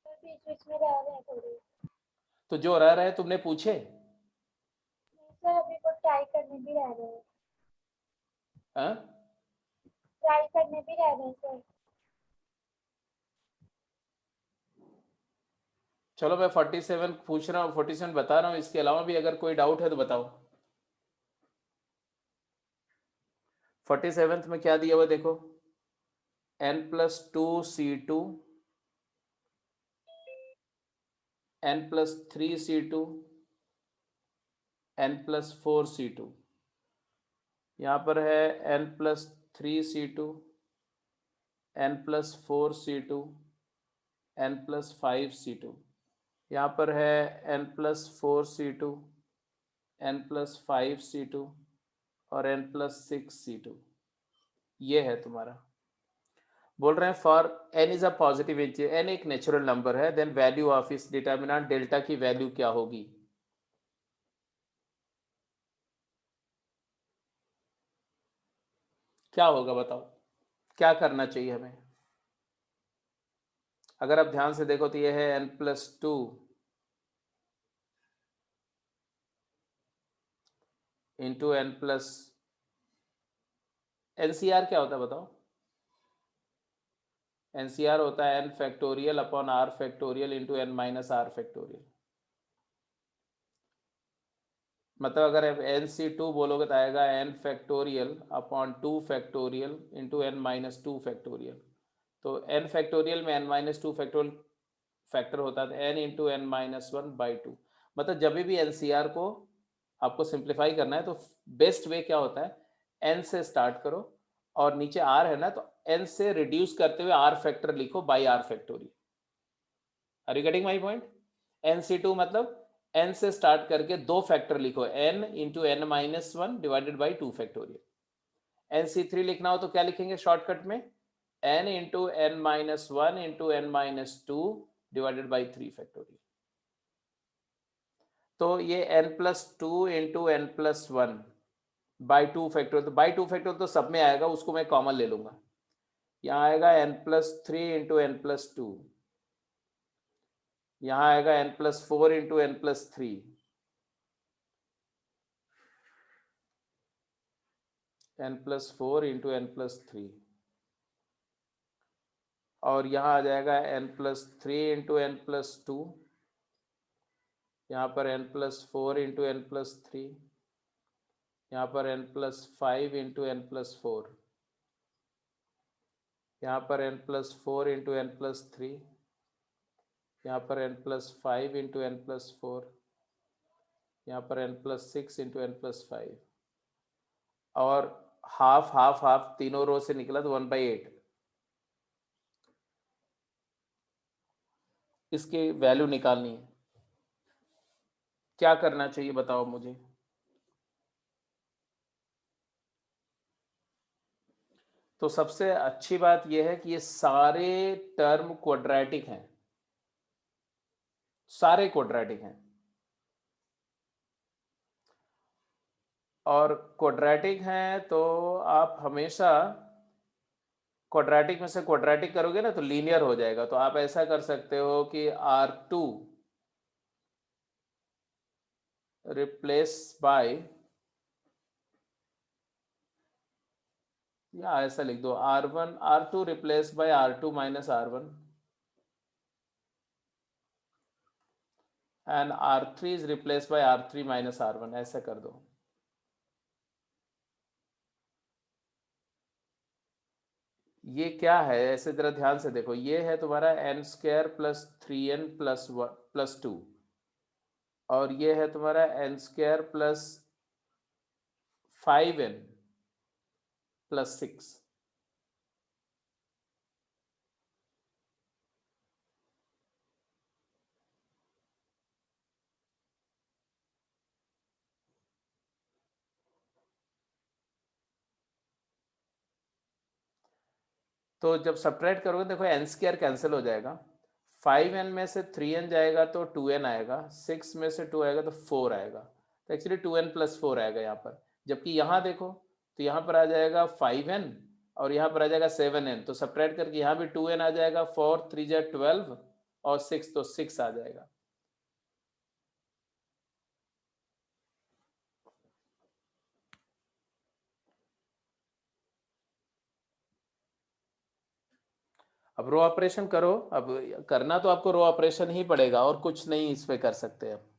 बीच बीच में रह रहे हैं थोड़े। तो जो रह रहे तुमने पूछे? सर अभी तो ट्राई करने भी रह रहे हैं। हाँ? ट्राई करने भी रह रहे हैं सर। चलो मैं 47 पूछ रहा हूँ, 47 बता रहा हूँ, इसके अलावा भी अगर कोई डाउट है तो बताओ। 47th में क्या दिया हुआ देखो, n+2c2 n+3c2 n+4c2। यहाँ पर है n+3c2 n+4c2 n+5c2। यहाँ पर है n+4c2 n+5c2 और n+6c2। ये है तुम्हारा। बोल रहे हैं for n is a positive integer, n एक नेचुरल नंबर है, देन वैल्यू ऑफ इस डिटर्मिनेंट डेल्टा की वैल्यू क्या होगी? क्या होगा बताओ, क्या करना चाहिए हमें? अगर आप ध्यान से देखो तो ये है n+2 इंटू n+, एनसीआर क्या होता है बताओ? एनसीआर होता है n factorial upon r factorial into n minus r factorial. मतलब अगर आप NC2 बोलोगे तो आएगा n factorial upon 2 factorial into n minus 2 factorial. तो n फैक्टोरियल में n माइनस 2 फैक्टोरियल फैक्टर होता है n इंटू n माइनस 1/2। मतलब जब भी एनसीआर को आपको सिंप्लीफाई करना है तो बेस्ट वे क्या होता है, n से स्टार्ट करो और नीचे r है ना तो n से रिड्यूस करते हुए r फैक्टर लिखो by r factorial. Are you getting my point? NC2 मतलब n से स्टार्ट करके दो फैक्टर लिखो, n into n minus 1 divided by 2 factorial. NC3 लिखना हो तो क्या लिखेंगे शॉर्टकट में, n into n minus 1 into n minus 2 divided by 3 factorial. तो ये n+2 into n+1 by 2 factorial, तो बाई 2 फैक्टोरियल तो सब में आएगा, उसको मैं कॉमन ले लूंगा। यहाँ आएगा n+3 इंटू n+2, यहाँ आएगा n+4 into n+3, n+4 into n+3, और यहाँ आ जाएगा n+3 इंटू n+2, यहाँ पर n+4 इंटू n+3, यहाँ पर n+5 इंटू n+4, यहाँ पर n+4 इंटू n+3, यहाँ पर n+5 इंटू n+4, यहाँ पर n+6 इंटू n+5, और हाफ हाफ हाफ तीनों रो से निकला तो 1/8। इसकी वैल्यू निकालनी है, क्या करना चाहिए बताओ मुझे? तो सबसे अच्छी बात यह है कि ये सारे टर्म क्वाड्रेटिक हैं, सारे क्वाड्रेटिक हैं, और क्वाड्रेटिक हैं तो आप हमेशा क्वाड्रेटिक में से क्वाड्रेटिक करोगे ना तो लीनियर हो जाएगा। तो आप ऐसा कर सकते हो कि R2 रिप्लेस बाय, या ऐसा लिख दो R2 replace by R2 minus R1 and R3 is replace by R3 minus R1, ऐसा कर दो। ये क्या है ऐसे जरा ध्यान से देखो, ये है तुम्हारा n² प्लस 3n प्लस 2, और ये है तुम्हारा n² प्लस 5n plus 6. तो जब सब्ट्रैक्ट करोगे देखो एन स्क्वायर कैंसिल हो जाएगा, 5n में से 3n जाएगा तो 2n आएगा, 6 में से 2 आएगा तो 4 आएगा, तो एक्चुअली 2n प्लस 4 आएगा यहाँ पर। जबकि यहाँ देखो तो यहाँ पर आ जाएगा 5n और यहाँ पर आ जाएगा 7n, तो सब्ट्रैक्ट करके यहाँ भी 2n आ जाएगा, 4 3 जा 12 और 6 तो 6 आ जाएगा। अब रो ऑपरेशन करो, अब करना तो आपको रो ऑपरेशन ही पड़ेगा और कुछ नहीं इस पे कर सकते अब।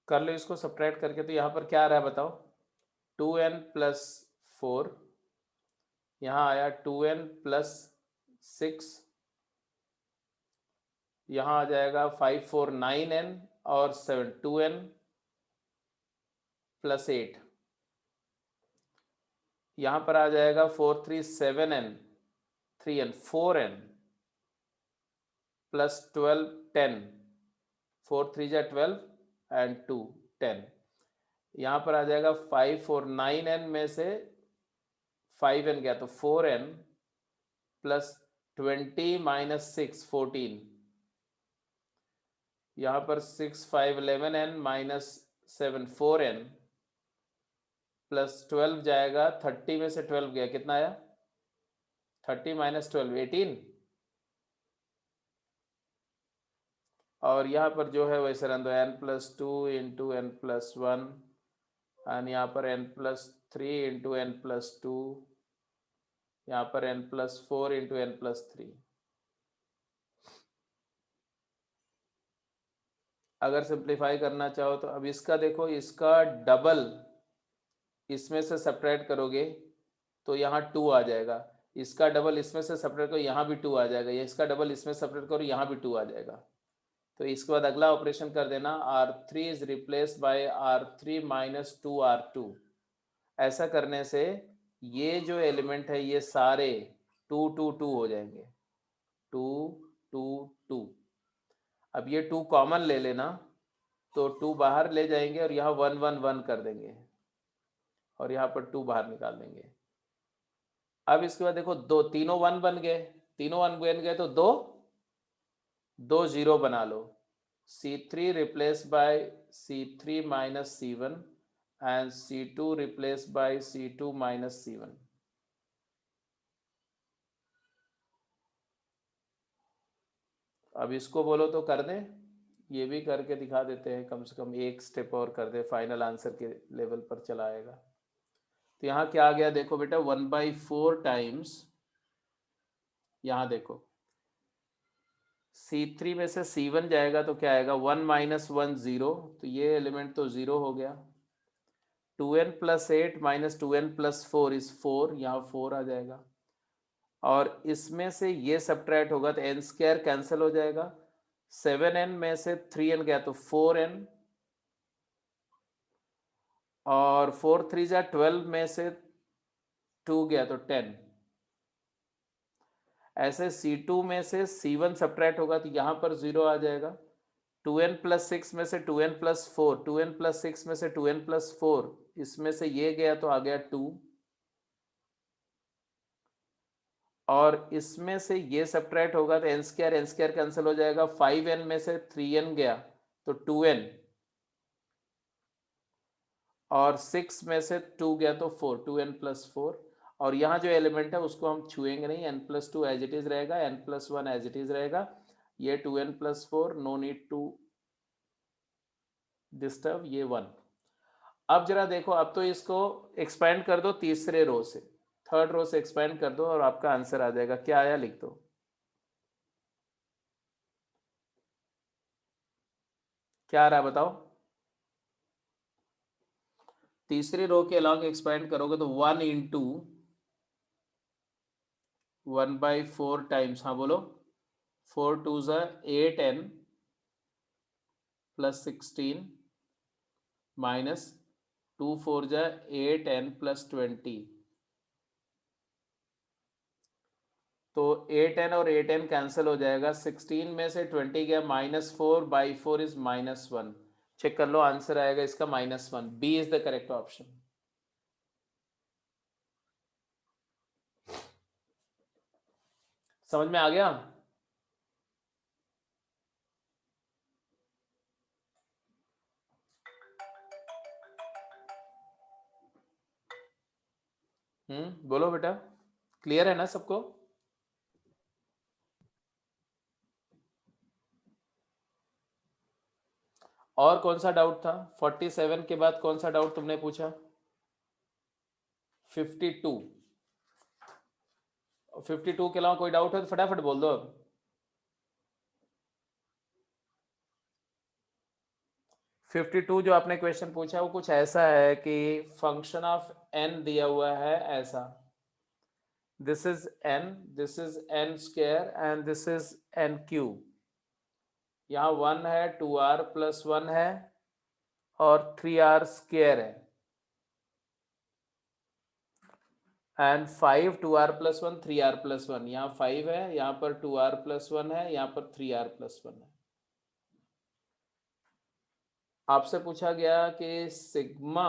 कर लो इसको सब्ट्रैक्ट करके, तो यहाँ पर क्या आ रहा है बताओ, 2n प्लस 4, यहाँ आया 2n प्लस 6, यहाँ आ जाएगा 5 4 9n और 7 2n प्लस 8, यहाँ पर आ जाएगा 4 3 7n 3n 4n प्लस 12 10, 4 3 जा 12 एंड 2 10, यहाँ पर आ जाएगा 5 4 9n में से 5n गया तो 4n प्लस 20 माइनस 6 14, यहाँ पर 6 5 11n माइनस 7 4n प्लस 12 जाएगा, 30 में से 12 गया कितना आया, 30 माइनस 12 18, और यहाँ पर जो है वैसे रहने दो n plus 2 into n plus 1 and यहाँ पर n plus 3 into n plus 2, यहाँ पर n plus 4 into n plus 3। अगर सिंप्लीफाई करना चाहो तो अब इसका देखो, इसका डबल इसमें से सब्ट्रैक्ट करोगे तो यहाँ 2 आ जाएगा, इसका डबल इसमें से सब्ट्रैक्ट करो यहाँ भी 2 आ जाएगा, या इसका डबल इसमें सब्ट्रैक्ट करो यहाँ भी 2 आ जाएगा। तो इसके बाद अगला ऑपरेशन कर देना, R3 is replaced by R3 minus 2R2। ऐसा करने से ये जो एलिमेंट है ये सारे 2 2 2 हो जाएंगे, 2 2 2। अब ये 2 कॉमन ले लेना, तो 2 बाहर ले जाएंगे और यहाँ 1 1 1 कर देंगे और यहाँ पर 2 बाहर निकाल देंगे। अब इसके बाद देखो दो तीनों 1 बन गए, तीनों 1 बन गए तो दो 0 बना लो, C3 replace by C3 minus C1 and C2 replace by C2 minus C1। अब इसको बोलो तो कर दें, ये भी करके दिखा देते हैं, कम से कम एक स्टेप और कर दे, फाइनल आंसर के लेवल पर चला आएगा। तो यहाँ क्या आ गया देखो बेटा, 1/4 टाइम्स, यहाँ देखो C3 में से C1 जाएगा तो क्या आएगा, 1 माइनस 1 0, तो ये एलिमेंट तो 0 हो गया। 2n plus 8 minus 2n plus 4 is 4, यहाँ 4 आ जाएगा, और इसमें से ये सब्ट्रैक्ट होगा तो n स्क्वायर कैंसिल हो जाएगा, 7n में से 3n गया तो 4n, और 4 3 जा 12 में से 2 गया तो 10। ऐसे C2 में से C1 सब्ट्रैक्ट होगा तो यहाँ पर 0 आ जाएगा, 2n प्लस 6 में से 2n प्लस 4, 2n प्लस 6 में से 2n प्लस 4, इसमें से ये गया तो आ गया 2, और इसमें से ये सब्ट्रैक्ट होगा तो n स्क्वायर कैंसिल हो जाएगा, 5n में से 3n गया तो 2n, और 6 में से 2 गया तो 4, 2n प्लस 4, और यहाँ जो एलिमेंट है उसको हम छुएंगे नहीं, n+2 एज इट इज रहेगा, n+1 एज इट इज रहेगा, ये 2n+4 no need to disturb, ये 1। अब जरा देखो, अब तो इसको एक्सपेंड कर दो तीसरे रो से, थर्ड रो से एक्सपेंड कर दो और आपका आंसर आ जाएगा। क्या आया लिख दो। क्या आ रहा है बताओ। तीसरी रो के अलॉन्ग एक्सपेंड करोगे तो 1 इंटू 1/4 टाइम्स, हाँ बोलो, 4 2 8n plus 16 minus 2 4 8n plus 20। तो 8n और 8n कैंसिल हो जाएगा, 16 में से 20 गया, -4/4 इज -1। चेक कर लो, आंसर आएगा इसका -1। B is the correct option. समझ में आ गया। बोलो बेटा, क्लियर है ना सबको। और कौन सा डाउट था 47 के बाद, कौन सा डाउट तुमने पूछा। 52 के अलावा कोई डाउट है तो फटाफट बोल दो अब। 52 जो आपने क्वेश्चन पूछा वो कुछ ऐसा है कि फंक्शन ऑफ n दिया हुआ है ऐसा, this is n, this is n square and this is n cube. यहाँ 1 है, 2r प्लस 1 है और 3r स्क्वायर है, and 5 2r plus 1 3r plus 1। यहाँ 5 है, यहाँ पर 2r प्लस 1 है, यहाँ पर 3r प्लस 1 है। आपसे पूछा गया कि सिग्मा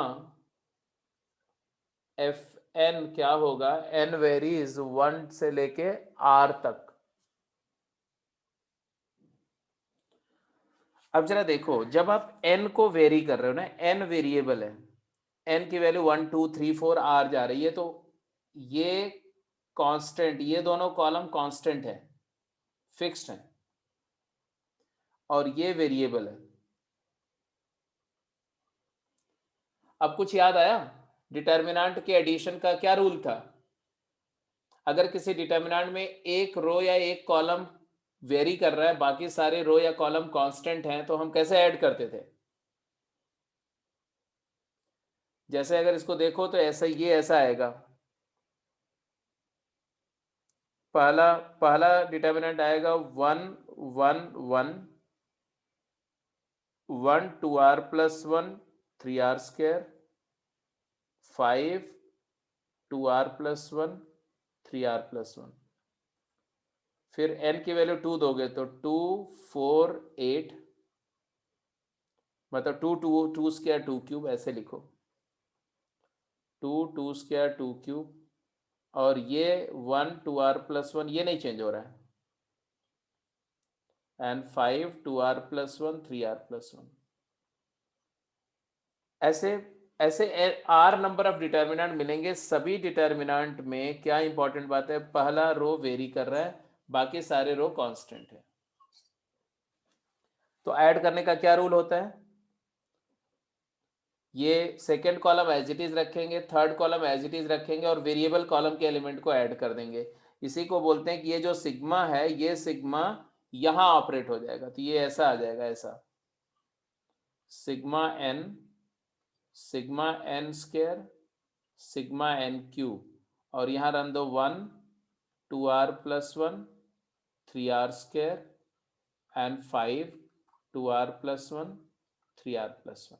एफ एन क्या होगा, एन वेरीज 1 से लेके r तक। अब जरा देखो, जब आप n को वेरी कर रहे हो ना, n वेरिएबल है, n की वैल्यू 1 2 3 4 r जा रही है, तो ये कांस्टेंट, ये दोनों कॉलम कांस्टेंट है, फिक्स्ड है, और ये वेरिएबल है। अब कुछ याद आया, डिटर्मिनेंट के एडिशन का क्या रूल था। अगर किसी डिटर्मिनेंट में एक रो या एक कॉलम वेरी कर रहा है, बाकी सारे रो या कॉलम कांस्टेंट हैं, तो हम कैसे ऐड करते थे। जैसे अगर इसको देखो तो ऐसा, ये ऐसा आएगा, पहला पहला डिटर्मिनेंट आएगा 1 1 1 1 2r plus 1 3r square, 5 2r plus 1 3r plus 1। फिर n की वैल्यू 2 दोगे तो 2 4 8, मतलब 2 2 2 स्क्वायर 2 क्यूब, ऐसे लिखो 2 2 स्क्वायर 2 क्यूब, और ये 1 2r प्लस 1 ये नहीं चेंज हो रहा है, and 5 2r plus 1 3r plus 1। ऐसे ऐसे r नंबर ऑफ डिटर्मिनेंट मिलेंगे। सभी डिटर्मिनेंट में क्या इंपॉर्टेंट बात है, पहला रो वेरी कर रहा है, बाकी सारे रो कांस्टेंट है। तो ऐड करने का क्या रूल होता है, ये second column as it is रखेंगे, third column as it is रखेंगे, और वेरिएबल कॉलम के एलिमेंट को ऐड कर देंगे। इसी को बोलते हैं कि ये जो सिग्मा है, ये सिग्मा यहां ऑपरेट हो जाएगा, तो ये ऐसा आ जाएगा, ऐसा sigma n square sigma n cube, और यहाँ रन दो 1 2r plus 1 3r square and 5 2r plus 1 3r plus 1।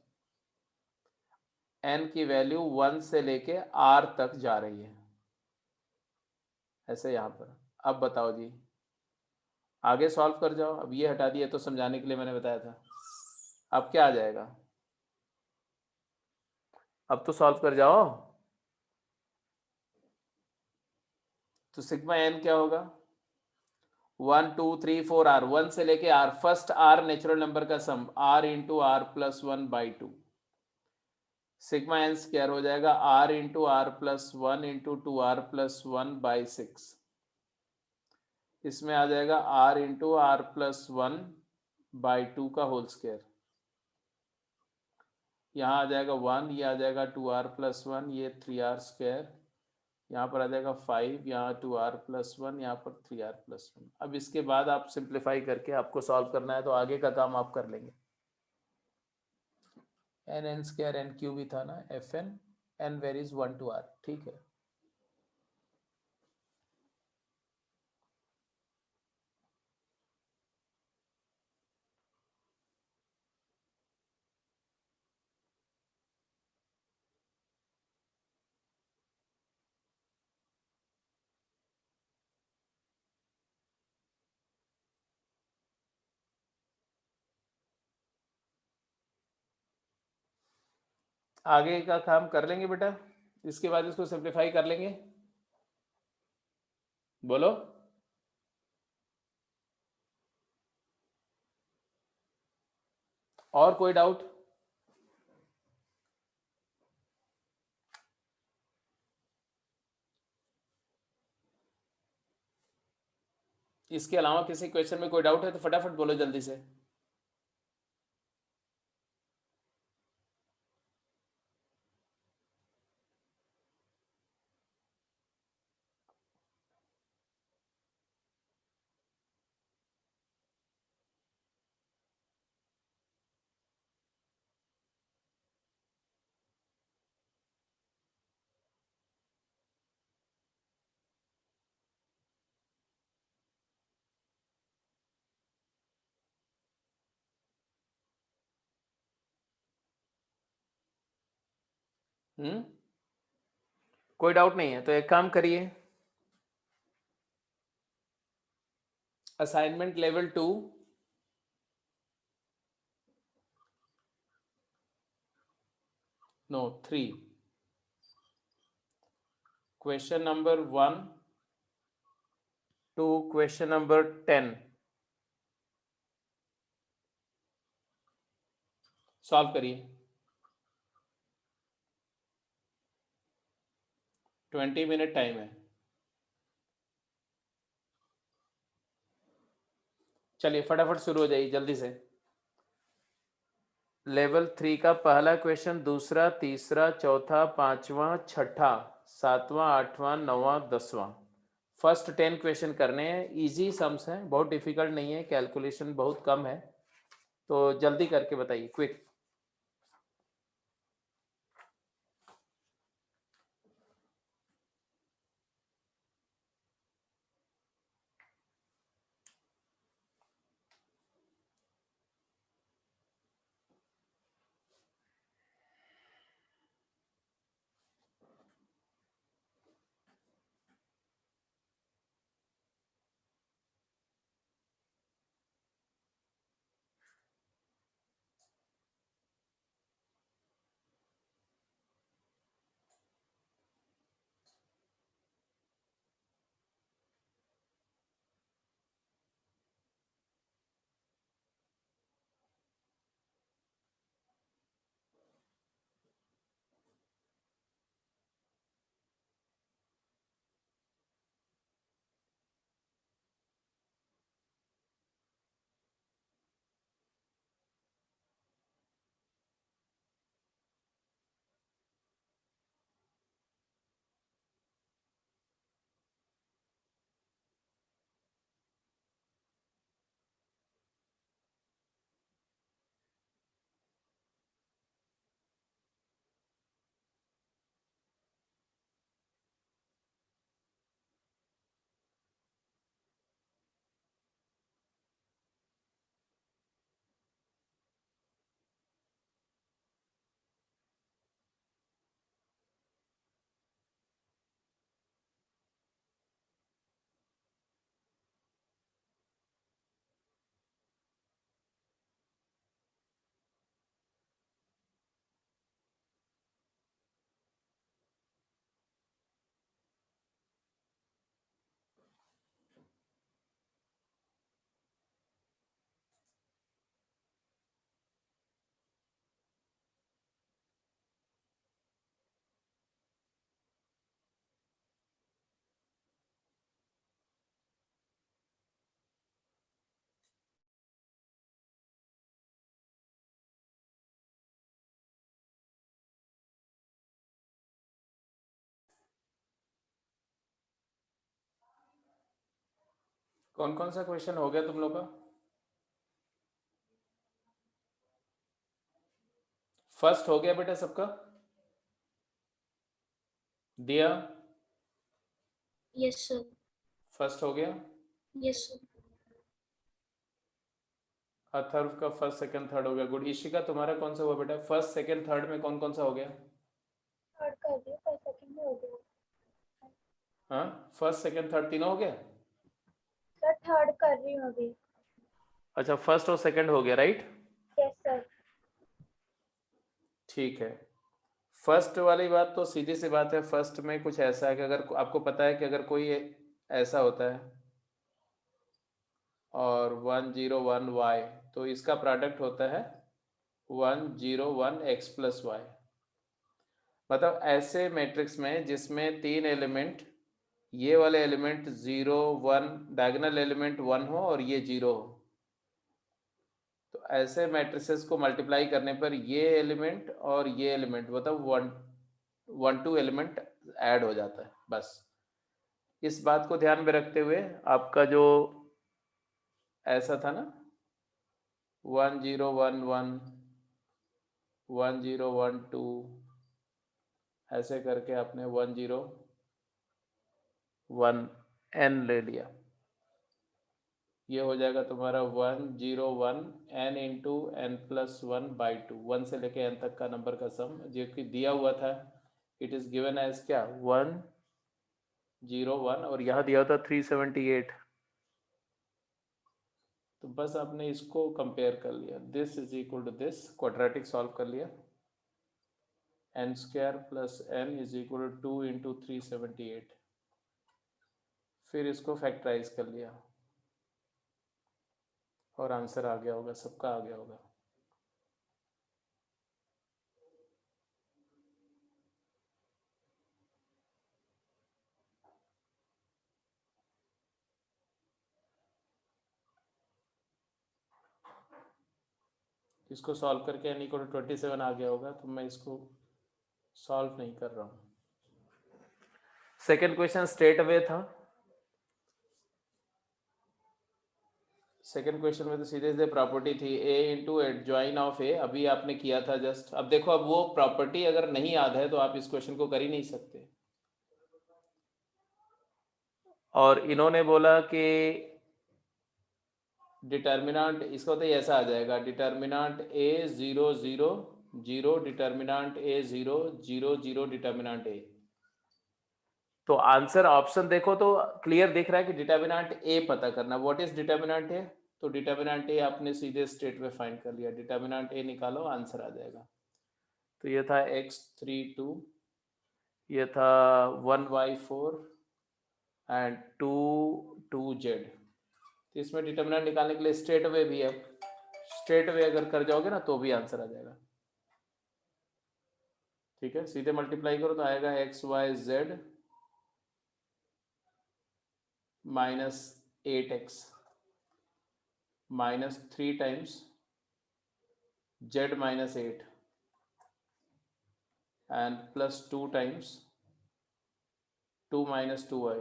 n की वैल्यू 1 से लेके r तक जा रही है, ऐसे यहाँ पर। अब बताओ जी, आगे सॉल्व कर जाओ। अब ये हटा दिया तो समझाने के लिए मैंने बताया था। अब क्या आ जाएगा, अब तो सॉल्व कर जाओ। तो सिग्मा एन क्या होगा, 1 2 3 4 r, 1 से लेके r, first r natural number का सम, r इंटू r plus 1/2, sigma n square हो जाएगा r into r plus one into two r plus one by six. इसमें आ जाएगा r into r plus one by two का whole square. यहाँ आ जाएगा वन, ये आ जाएगा टू आर प्लस वन, ये थ्री आर स्क्वायर, यहाँ पर आ जाएगा फाइव, यहाँ टू आर प्लस वन, यहाँ पर थ्री आर प्लस वन। अब इसके बाद आप सिंप्लीफाई करके आपको सॉल्व करना है, तो आगे का काम आप कर लेंगे। N n square n cube भी था ना, f n n varies one two r, ठीक है। आगे का काम कर लेंगे बेटा, इसके बाद इसको सिंप्लीफाई कर लेंगे। बोलो। और कोई डाउट? इसके अलावा किसी क्वेश्चन में कोई डाउट है तो फटाफट बोलो जल्दी से। कोई डाउट नहीं है तो एक काम करिए, assignment level 2 no 3 question number 1 to question number 10 solve करिए। 20 मिनट टाइम है। चलिए फटाफट शुरू हो जाइए जल्दी से। लेवल 3 का पहला क्वेश्चन, दूसरा, तीसरा, चौथा, पांचवा, छठा, सातवां, आठवां, नौवां, दसवां, फर्स्ट 10 क्वेश्चन करने हैं। इजी सम्स हैं, बहुत डिफिकल्ट नहीं है, कैलकुलेशन बहुत कम है, तो जल्दी करके बताइए, क्विक। कौन कौन सा क्वेश्चन हो गया तुम लोग का? फर्स्ट हो गया बेटा सबका? दिया यस सर। फर्स्ट हो गया? Yes sir. अथर्व का फर्स्ट सेकंड थर्ड हो गया, गुड। इशिका तुम्हारा कौन सा हुआ बेटा? फर्स्ट सेकंड थर्ड में कौन कौन सा हो गया? थर्ड कर दिया, पर सेकंड में हो गया। हाँ, फर्स्ट सेकंड थर्ड तीनों हो गया? सर थर्ड कर रही हूँ अभी। अच्छा, फर्स्ट और सेकंड हो गया, राइट? Yes sir. ठीक है। फर्स्ट वाली बात तो सीधी सी बात है। फर्स्ट में कुछ ऐसा है कि अगर आपको पता है कि अगर कोई ऐसा होता है और 101y, तो इसका प्रोडक्ट होता है 101x प्लस वाई। मतलब ऐसे मैट्रिक्स में जिसमें तीन एलिमेंट, ये वाले एलिमेंट 0 1, डायगोनल एलिमेंट 1 हो और ये 0 हो, तो ऐसे मैट्रिसेस को मल्टीप्लाई करने पर ये एलिमेंट और ये एलिमेंट मतलब 1 2 एलिमेंट ऐड हो जाता है। बस इस बात को ध्यान में रखते हुए आपका जो ऐसा था ना 1011 1012, ऐसे करके आपने 101n ले लिया, ये हो जाएगा तुम्हारा 101n इंटू n प्लस 1/2, 1 से लेके n तक का नंबर का सम जो कि दिया हुआ था। इट इज गिवन एज क्या 101 और यहाँ दिया था 378। तो बस आपने इसको कंपेयर कर लिया, this is equal to this, quadratic solve कर लिया, n square plus n is equal to 2 into 378, फिर इसको फैक्टराइज कर लिया और आंसर आ गया होगा, सबका आ गया होगा। इसको सॉल्व करके n इक्वल टू 27 आ गया होगा, तो मैं इसको सॉल्व नहीं कर रहा हूँ। सेकेंड क्वेश्चन स्ट्रेट अवे था। सेकेंड क्वेश्चन में तो सीधे सीधे प्रॉपर्टी थी a into adjoin of a, अभी आपने किया था जस्ट। अब देखो, अब वो प्रॉपर्टी अगर नहीं याद है तो आप इस क्वेश्चन को कर ही नहीं सकते। और इन्होंने बोला कि डिटर्मिनांट, इसका तो ऐसा आ जाएगा, determinant a 0 0 0, determinant a 0 0 0, determinant a। तो आंसर ऑप्शन देखो तो क्लियर दिख रहा है कि डिटर्मिनेंट ए पता करना। व्हाट इज डिटर्मिनेंट ए? तो डिटर्मिनेंट ए आपने सीधे स्ट्रेट में फाइंड कर लिया, डिटर्मिनेंट ए निकालो, आंसर आ जाएगा। तो ये था x32, ये था 1y4 एंड 2z। तो इसमें डिटर्मिनेंट निकालने के लिए स्ट्रेट वे भी है, स्ट्रेट वे अगर कर जाओगे ना तो भी आंसर आ जाएगा। ठीक है, सीधे मल्टीप्लाई करो तो आएगा xyz minus 8x minus 3 times z minus 8 and plus 2 times 2 minus 2y,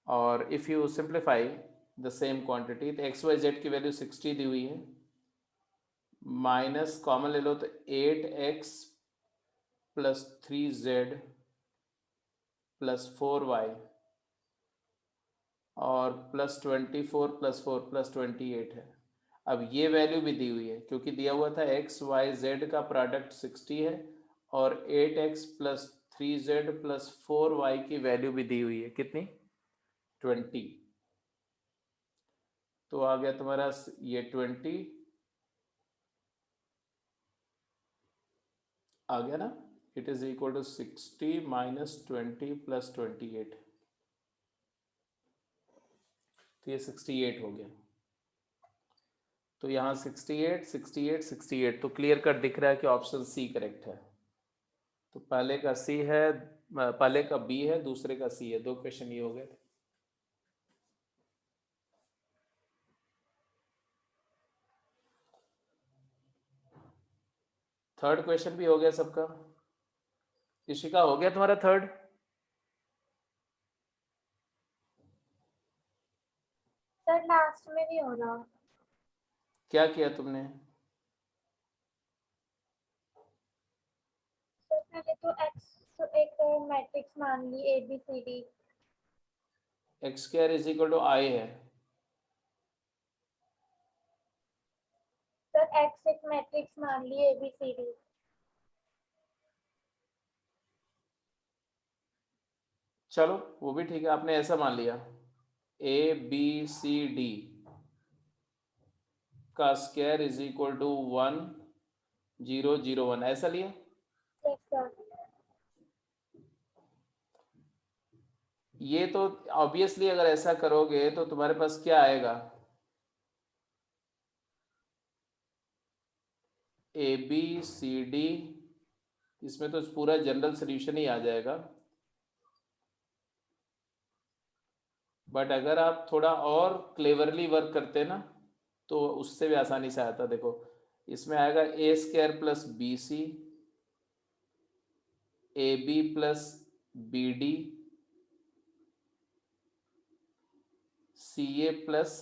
और if you simplify the same quantity तो x y z की वैल्यू 60 दी हुई है, माइनस कॉमन ले लो तो 8x plus 3z plus 4y और प्लस 24 प्लस 4 प्लस 28 है। अब ये वैल्यू भी दी हुई है क्योंकि दिया हुआ था x y z का प्रोडक्ट 60 है और 8x plus 3z plus 4y की वैल्यू भी दी हुई है, कितनी? 20। तो आ गया तुम्हारा ये 20 आ गया ना, it is equal to 60 minus 20 plus 28, तो ये 68 हो गया। तो यहाँ 68 68 68, तो क्लियर कट दिख रहा है कि ऑप्शन सी करेक्ट है। तो पहले का सी है, पहले का बी है, दूसरे का सी है, दो क्वेश्चन ये हो गए थे। थर्ड क्वेश्चन भी हो गया सबका। इशिका हो गया तुम्हारा थर्ड? सर लास्ट में नहीं हो रहा। क्या किया तुमने? सर पहले तो एक्स एक मैट्रिक्स मान ली A B C D. X square is equal to I है। सर एक्स एक मैट्रिक्स मान ली ए बी सी डी। चलो वो भी ठीक है, आपने ऐसा मान लिया ए बी सी डी का स्क्वायर इज इक्वल टू 1 0 0 1, ऐसा लिया। Yes sir. ये तो ऑब्वियसली अगर ऐसा करोगे तो तुम्हारे पास क्या आएगा, ए बी सी डी, इसमें तो पूरा जनरल सोल्यूशन ही आ जाएगा। बट अगर आप थोड़ा और क्लेवरली वर्क करते ना तो उससे भी आसानी से आता। देखो इसमें आएगा A square plus B C, A B plus B D, C A plus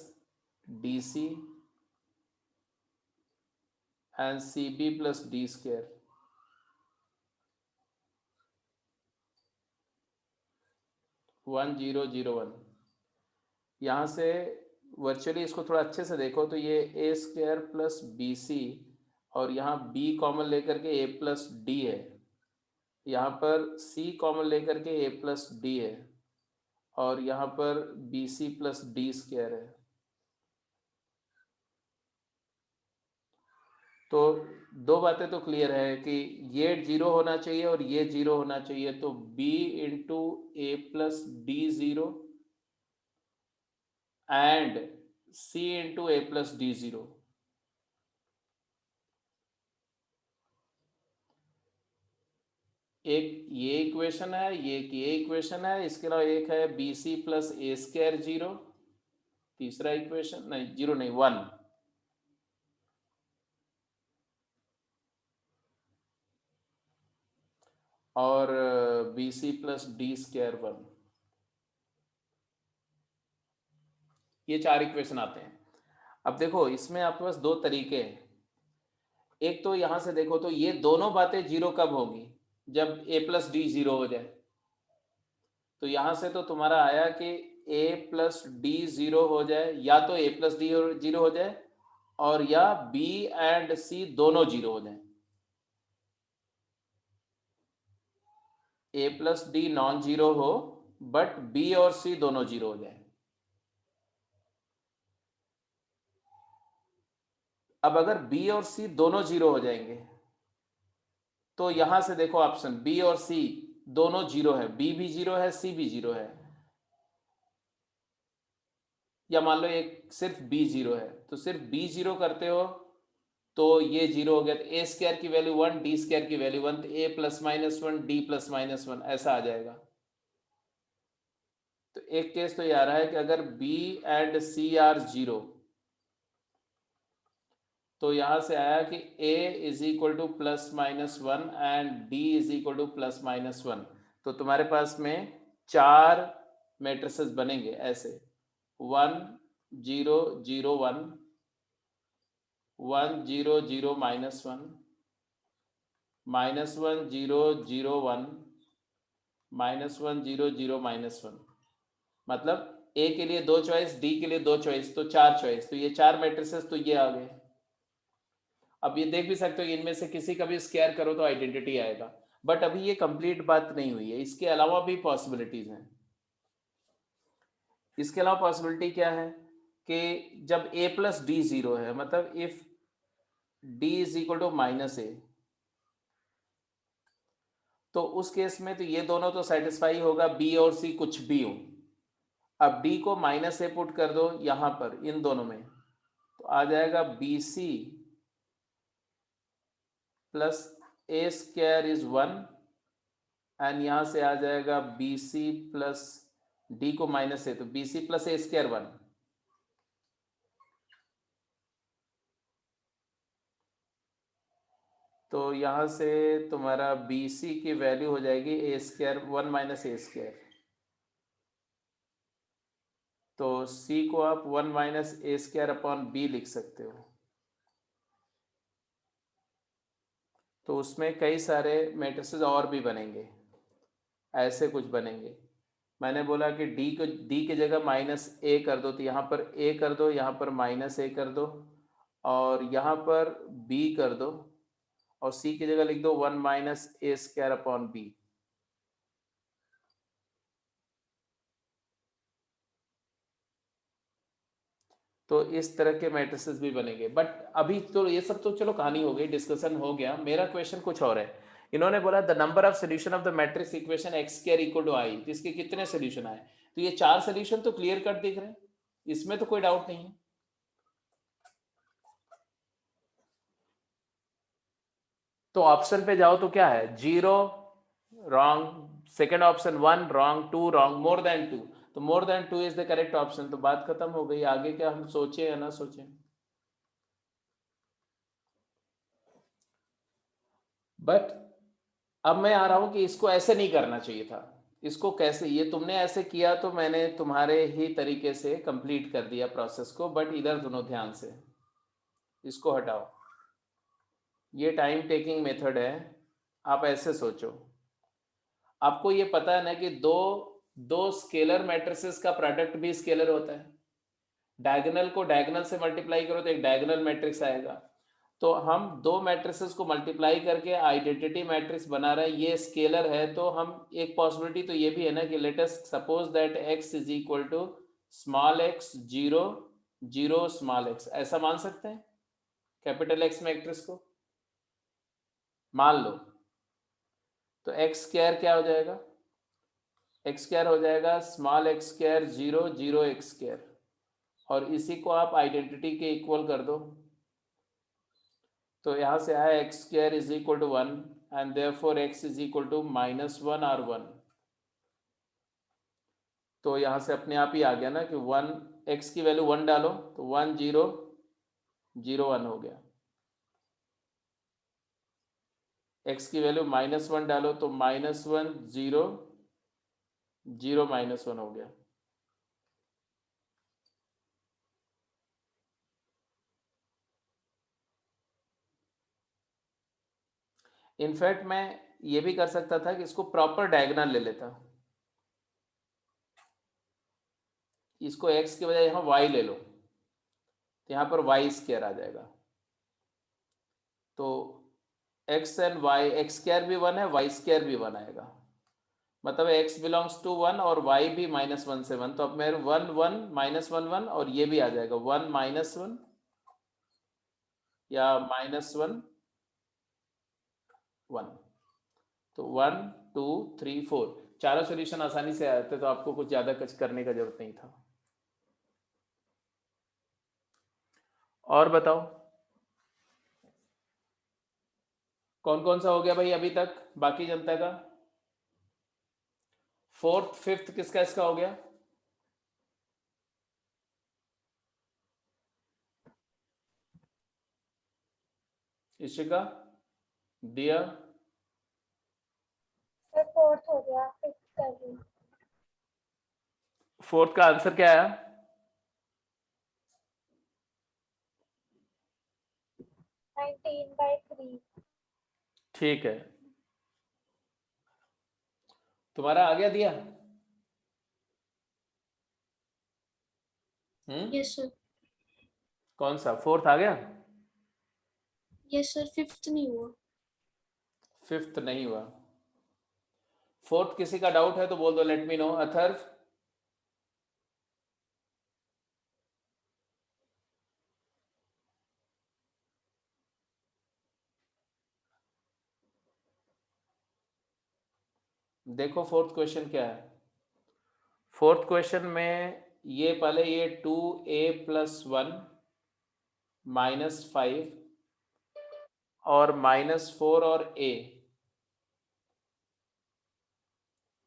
D C and C B plus D square. 1 0 0 1। यहाँ से वर्चुअली इसको थोड़ा अच्छे से देखो तो ये ए स्क्वायर प्लस बी सी और यहाँ बी कॉमन लेकर के ए प्लस डी है, यहाँ पर सी कॉमन लेकर के ए प्लस डी है और यहाँ पर b c plus D square है। तो दो बातें तो क्लियर है कि ये जीरो होना चाहिए और ये जीरो होना चाहिए, तो b into A plus D zero and c into A plus D zero. एक ये इक्वेशन है, ये इक्वेशन है, इसके अलावा एक है b c plus a square zero, तीसरा इक्वेशन नहीं, जीरो नहीं 1। और b c plus D square 1। ये चार इक्वेशन आते हैं। अब देखो इसमें आपके पास दो तरीके हैं। एक तो यहां से देखो तो ये दोनों बातें जीरो कब होगी, जब a प्लस डी जीरो हो जाए। तो यहां से तो तुम्हारा आया कि a प्लस डी जीरो हो जाए, या तो a प्लस डी जीरो हो जाए और या b एंड c दोनों जीरो हो जाए। a plus D non zero हो बट b और c दोनों जीरो हो जाए। अब अगर b और c दोनों जीरो हो जाएंगे तो यहां से देखो ऑप्शन b और c दोनों जीरो है, b भी जीरो है c भी जीरो है, या मान लो एक सिर्फ b जीरो है, तो सिर्फ b जीरो करते हो तो ये जीरो हो गया, तो ए स्क्वायर की वैल्यू 1 डी स्क्वायर की वैल्यू 1, तो a plus minus 1 D plus minus 1 ऐसा आ जाएगा। तो एक केस तो ये आ रहा है कि अगर b and c are zero, तो यहां से आया कि a is equal to plus minus 1 and d is equal to plus minus 1। तो तुम्हारे पास में चार मैट्रिसेस बनेंगे ऐसे 1 0 0 1 1 0 0 माइनस 1 माइनस 1 0 0 1 माइनस 1 0 0 माइनस 1। मतलब a के लिए दो चॉइस, d के लिए दो चॉइस, तो चार चॉइस, तो ये चार मैट्रिसेस तो ये आ गए। अब ये देख भी सकते हो इनमें से किसी का भी स्क्वायर करो तो आइडेंटिटी आएगा, बट अभी ये कंप्लीट बात नहीं हुई है, इसके अलावा भी पॉसिबिलिटीज हैं। इसके अलावा पॉसिबिलिटी क्या है कि जब a प्लस डी जीरो है, मतलब if d is equal to minus ए, तो उस केस में तो ये दोनों तो सेटिस्फाई होगा, b और c कुछ भी हो। अब d को माइनस ए पुट कर दो यहां पर इन दोनों में, तो आ जाएगा b c plus a square is 1 and यहां से आ जाएगा बी सी प्लस डी को माइनस ए, तो b c plus a square 1। तो यहां से तुम्हारा बी सी की वैल्यू हो जाएगी ए स्क्वायर 1 माइनस ए स्क्वायर। तो C को आप 1 माइनस ए स्क्वायर अपॉन बी लिख सकते हो। तो उसमें कई सारे मैट्रिसेस और भी बनेंगे, ऐसे कुछ बनेंगे। मैंने बोला कि डी की जगह माइनस ए कर दो, तो यहाँ पर ए कर दो, यहाँ पर माइनस ए कर दो, और यहाँ पर बी कर दो, और सी की जगह लिख दो 1 माइनस ए स्क्वायर अपॉन बी। तो इस तरह के मैट्रिसेस भी बनेंगे। बट अभी तो ये सब तो चलो कहानी हो गई, डिस्कशन हो गया। मेरा क्वेश्चन कुछ और है। इन्होंने बोला the number of solution of the matrix equation X square equal to I, इसके कितने सोल्यूशन आए? तो ये 4 सोल्यूशन तो क्लियर कट दिख रहे हैं, इसमें तो कोई डाउट नहीं है। तो ऑप्शन पे जाओ तो क्या है, 0 wrong, second option 1 wrong, 2 wrong, more than 2, तो more than 2 is the correct option. तो बात खत्म हो गई, आगे क्या हम सोचे या ना सोचे। बट अब मैं आ रहा हूं कि इसको ऐसे नहीं करना चाहिए था। इसको कैसे, ये तुमने ऐसे किया तो मैंने तुम्हारे ही तरीके से कंप्लीट कर दिया प्रोसेस को। बट इधर सुनो ध्यान से, इसको हटाओ, ये टाइम टेकिंग मेथड है। आप ऐसे सोचो, आपको ये पता है ना कि दो स्केलर मैट्रिसेस का प्रोडक्ट भी स्केलर होता है। डायगोनल को डायगोनल से मल्टीप्लाई करो तो एक डायगोनल मैट्रिक्स आएगा। तो हम दो मैट्रिसेस को मल्टीप्लाई करके आइडेंटिटी मैट्रिक्स बना रहे हैं, ये स्केलर है। तो हम एक पॉसिबिलिटी तो ये भी है ना कि let us suppose that x is equal to small x 0 0 small x, ऐसा मान सकते हैं कैपिटल X मैट्रिक्स को मान लो। तो एक्स स्क्वायर क्या हो जाएगा, एक्स स्क्वायर हो जाएगा small x square 0 0 x square, और इसी को आप आइडेंटिटी के इक्वल कर दो। तो यहां से आया x square is equal to 1 and therefore x is equal to -1 और 1। तो यहां से अपने आप ही आ गया ना कि 1, एक्स की वैल्यू 1 डालो तो 1 0 0 1 हो गया। एक्स की वैल्यू -1 डालो तो -1 0 0 -1 हो गया। इनफैक्ट मैं ये भी कर सकता था कि इसको प्रॉपर डायगोनल ले लेता, इसको x की बजाय यहाँ y ले लो, तो यहाँ पर y स्क्वायर आ जाएगा। तो x and y, x square भी 1 है, y स्क्वायर भी 1 आएगा, मतलब x बिलोंग्स टू 1 और y भी -1 से 1। तो अब मेरे 1 1 -1 1 और ये भी आ जाएगा 1 -1 या -1 1। तो 1 2 3 4 चारों सोल्यूशन आसानी से आते, तो आपको कुछ ज्यादा कुछ करने का जरूरत नहीं था। और बताओ कौन कौन सा हो गया भाई अभी तक बाकी जनता का? फोर्थ फिफ्थ किसका इसका हो गया? इशिका, दिया, सर फोर्थ हो गया, फिफ्थ कर रही हूँ। फोर्थ का आंसर क्या आया? 19/3। ठीक है, तुम्हारा आ गया दिया? यस सर। कौन सा फोर्थ आ गया? यस सर, फिफ्थ नहीं हुआ। फिफ्थ नहीं हुआ। फोर्थ किसी का डाउट है तो बोल दो, लेट मी नो। अथर्व, देखो फोर्थ क्वेश्चन क्या है। फोर्थ क्वेश्चन में ये पहले ये 2a + 1 -5 और -4 और a,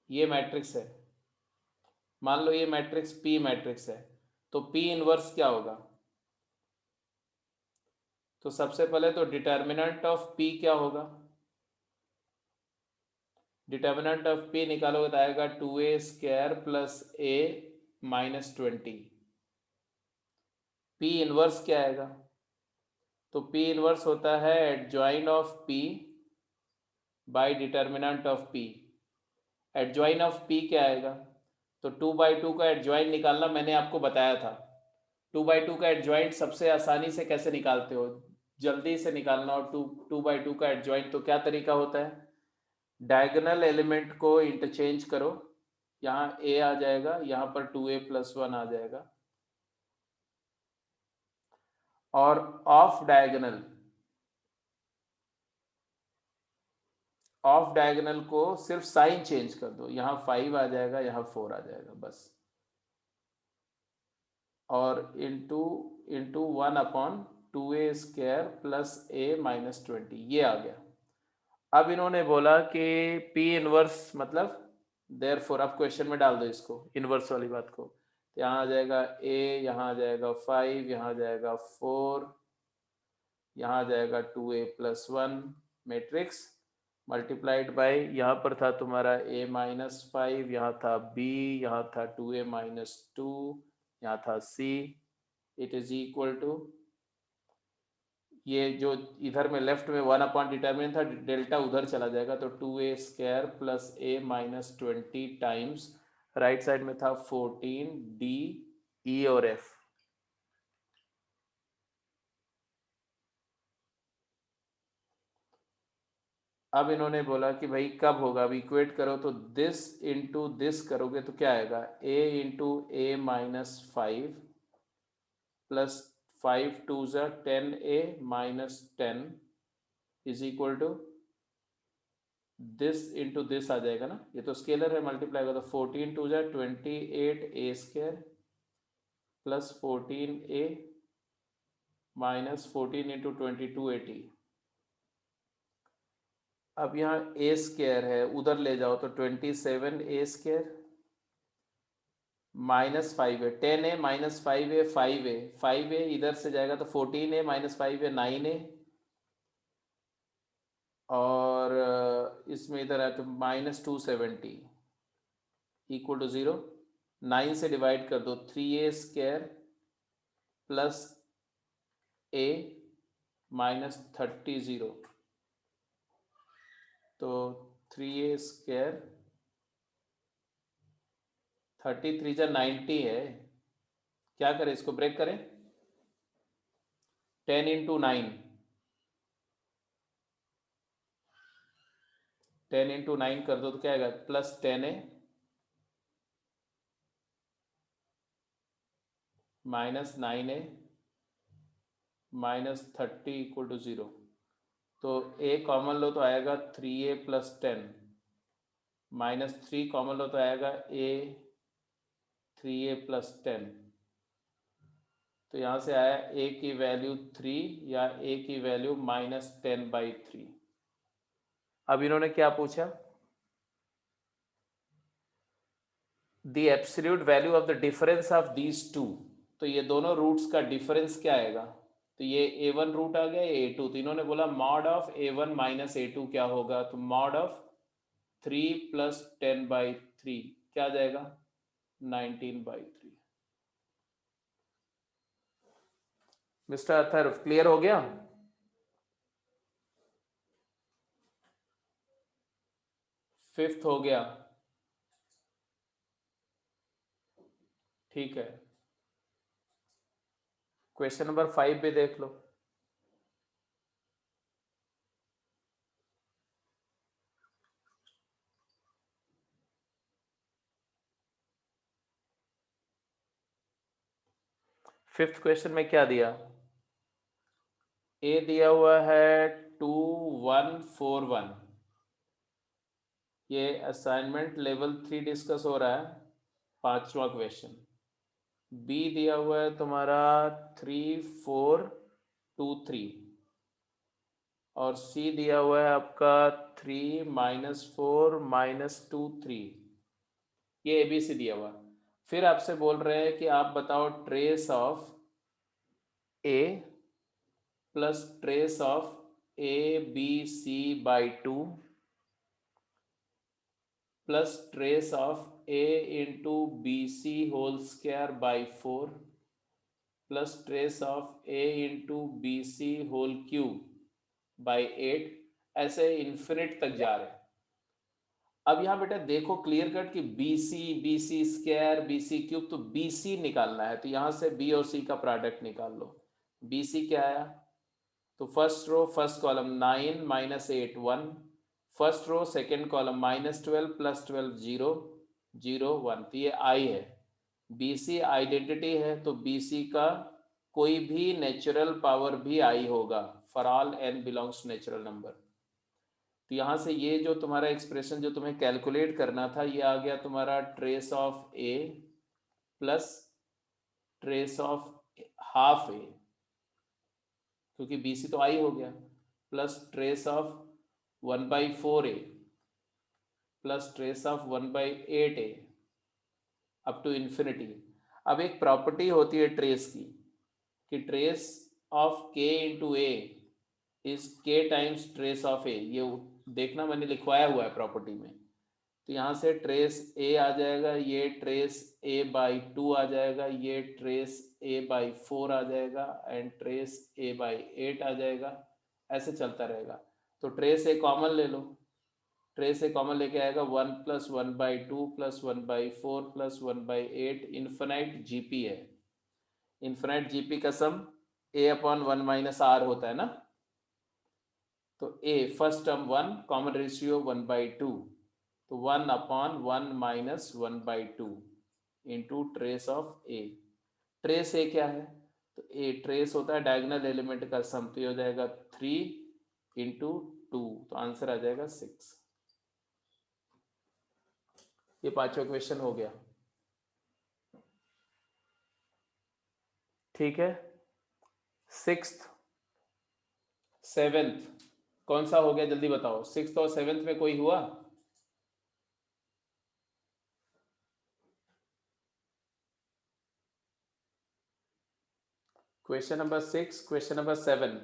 ये मैट्रिक्स है। मान लो ये मैट्रिक्स P मैट्रिक्स है, तो P इनवर्स क्या होगा? तो सबसे पहले तो डिटर्मिनेंट ऑफ P क्या होगा? डिटर्मिनेंट ऑफ P निकालोगे तो आएगा 2a² + a -20। P इनवर्स क्या आएगा? तो P इनवर्स होता है adjoin of P by determinant of P। Adjoin of P क्या आएगा? तो 2/2 का एडजॉइन निकालना मैंने आपको बताया था। 2/2 का एडजॉइंट सबसे आसानी से कैसे निकालते हो, जल्दी से निकालना हो 2/2 का एडजॉइंट, तो क्या तरीका होता है? डायगोनल एलिमेंट को इंटरचेंज करो, यहाँ a आ जाएगा, यहाँ पर 2a + 1 आ जाएगा, और ऑफ डायगोनल को सिर्फ साइन चेंज कर दो, यहाँ 5 आ जाएगा, यहाँ 4 आ जाएगा बस, और इंटू 1/2a² + a - 20, ये आ गया। अब इन्होंने बोला कि P इनवर्स मतलब देयरफॉर, अब क्वेश्चन में डाल दो इसको, इनवर्स वाली बात को, तो यहाँ आ जाएगा a, यहाँ आ जाएगा 5, यहाँ आ जाएगा 4, यहाँ आ जाएगा 2a + 1 मैट्रिक्स मल्टीप्लाइड बाय, यहाँ पर था तुम्हारा a - 5, यहाँ था b, यहाँ था 2a - 2, यहाँ था c, it is equal to, ये जो इधर में लेफ्ट में 1/डिटर्मिनेंट था, डेल्टा उधर चला जाएगा, तो 2a² + a - 20 times right side में था 14 d e और f। अब इन्होंने बोला कि भाई कब होगा, अब इक्वेट करो, तो दिस इंटू दिस करोगे तो क्या आएगा, a × a - 5 + 5 × 2 = 10a - 10 is equal to this into this आ जाएगा ना, ये तो स्केलर है, मल्टीप्लाई होगा, तो 14 × 2 = 28a² + 14a - 14 × 22 80। अब यहाँ a² है, उधर ले जाओ तो 27a² -5 है, 10a - 5a 5a, 5a इधर से जाएगा तो 14a - 5a 9a, और इसमें इधर है तो -270 इक्वल टू 0। 9 से डिवाइड कर दो, 3a² + a - 30, तो 3a², 33 × 90 है, क्या करें इसको, ब्रेक करें, 10 × 9, 10 × 9 कर दो तो क्या आएगा, +10a - 9a - 30 इक्वल टू 0, तो a कॉमन लो तो आएगा 3a + 10, -3 कॉमन लो तो आएगा a 3a + 10, तो यहाँ से आया a की वैल्यू 3 या a की वैल्यू -10/3। अब इन्होंने क्या पूछा, the absolute value of the difference of these two, तो ये दोनों रूट्स का डिफरेंस क्या आएगा, तो ये a1 रूट आ गया, ये a2, तो इन्होंने बोला मॉड ऑफ a1 - a2 क्या होगा, तो मॉड ऑफ 3 + 10/3 क्या आ जाएगा, 19/3। मिस्टर अथर क्लियर हो गया? फिफ्थ हो गया, ठीक है। क्वेश्चन नंबर 5 भी देख लो। फिफ्थ क्वेश्चन में क्या दिया, ए दिया हुआ है 2141, ये असाइनमेंट लेवल 3 डिस्कस हो रहा है, 5वां क्वेश्चन। बी दिया हुआ है तुम्हारा 3423, और सी दिया हुआ है आपका 3 - 4 - 2 3, ये ABC दिया हुआ। फिर आपसे बोल रहे हैं कि आप बताओ trace of A + trace of ABC/2 + trace of a into b c whole square by 4 plus trace of a into b c whole cube by 8, ऐसे इन्फिनिट तक जा रहे हैं। अब यहाँ बेटा देखो क्लियर कट कि b c square b c cube, तो बी सी निकालना है, तो यहाँ से बी और सी का प्रोडक्ट निकाल लो। बी सी क्या आया, तो first row first column 9 minus 8 1, first row second column -12 plus 12 0 0 1, तो ये आई है। बी सी आइडेंटिटी है, तो बी सी का कोई भी नेचुरल पावर भी आई होगा for all n belongs to natural number. तो यहाँ से ये जो तुम्हारा एक्सप्रेशन जो तुम्हें कैलकुलेट करना था, ये आ गया तुम्हारा trace of A plus trace of half A, क्योंकि बी सी तो आई हो गया, plus trace of 1/4 A plus trace of 1/8 A up to infinity. अब एक प्रॉपर्टी होती है ट्रेस की कि trace of K into A is K times trace of A, ये देखना मैंने लिखवाया हुआ है प्रॉपर्टी में। तो यहाँ से ट्रेस ए आ जाएगा, ये ट्रेस ए बाई 2 आ जाएगा, ये ट्रेस ए बाई 4 आ जाएगा एंड ट्रेस ए बाई 8 आ जाएगा, ऐसे चलता रहेगा। तो ट्रेस ए कॉमन ले लो, ट्रेस ए कॉमन लेके आएगा 1 plus 1/2 plus 1/4 plus 1/8, infinite GP है। इन्फिनाइट जीपी का सम ए अपॉन 1 माइनस आर होता है ना, तो a first term 1, common ratio 1/2, तो 1 upon 1 minus 1/2 into trace of a। Trace a क्या है, तो a ट्रेस होता है डायगोनल एलिमेंट का सम, तो ये हो जाएगा 3 इंटू 2, तो आंसर आ जाएगा 6। ये पांचवा क्वेश्चन हो गया, ठीक है। 6th 7th कौन सा हो गया जल्दी बताओ, 6th और 7th में कोई हुआ? क्वेश्चन नंबर 6, क्वेश्चन नंबर 7,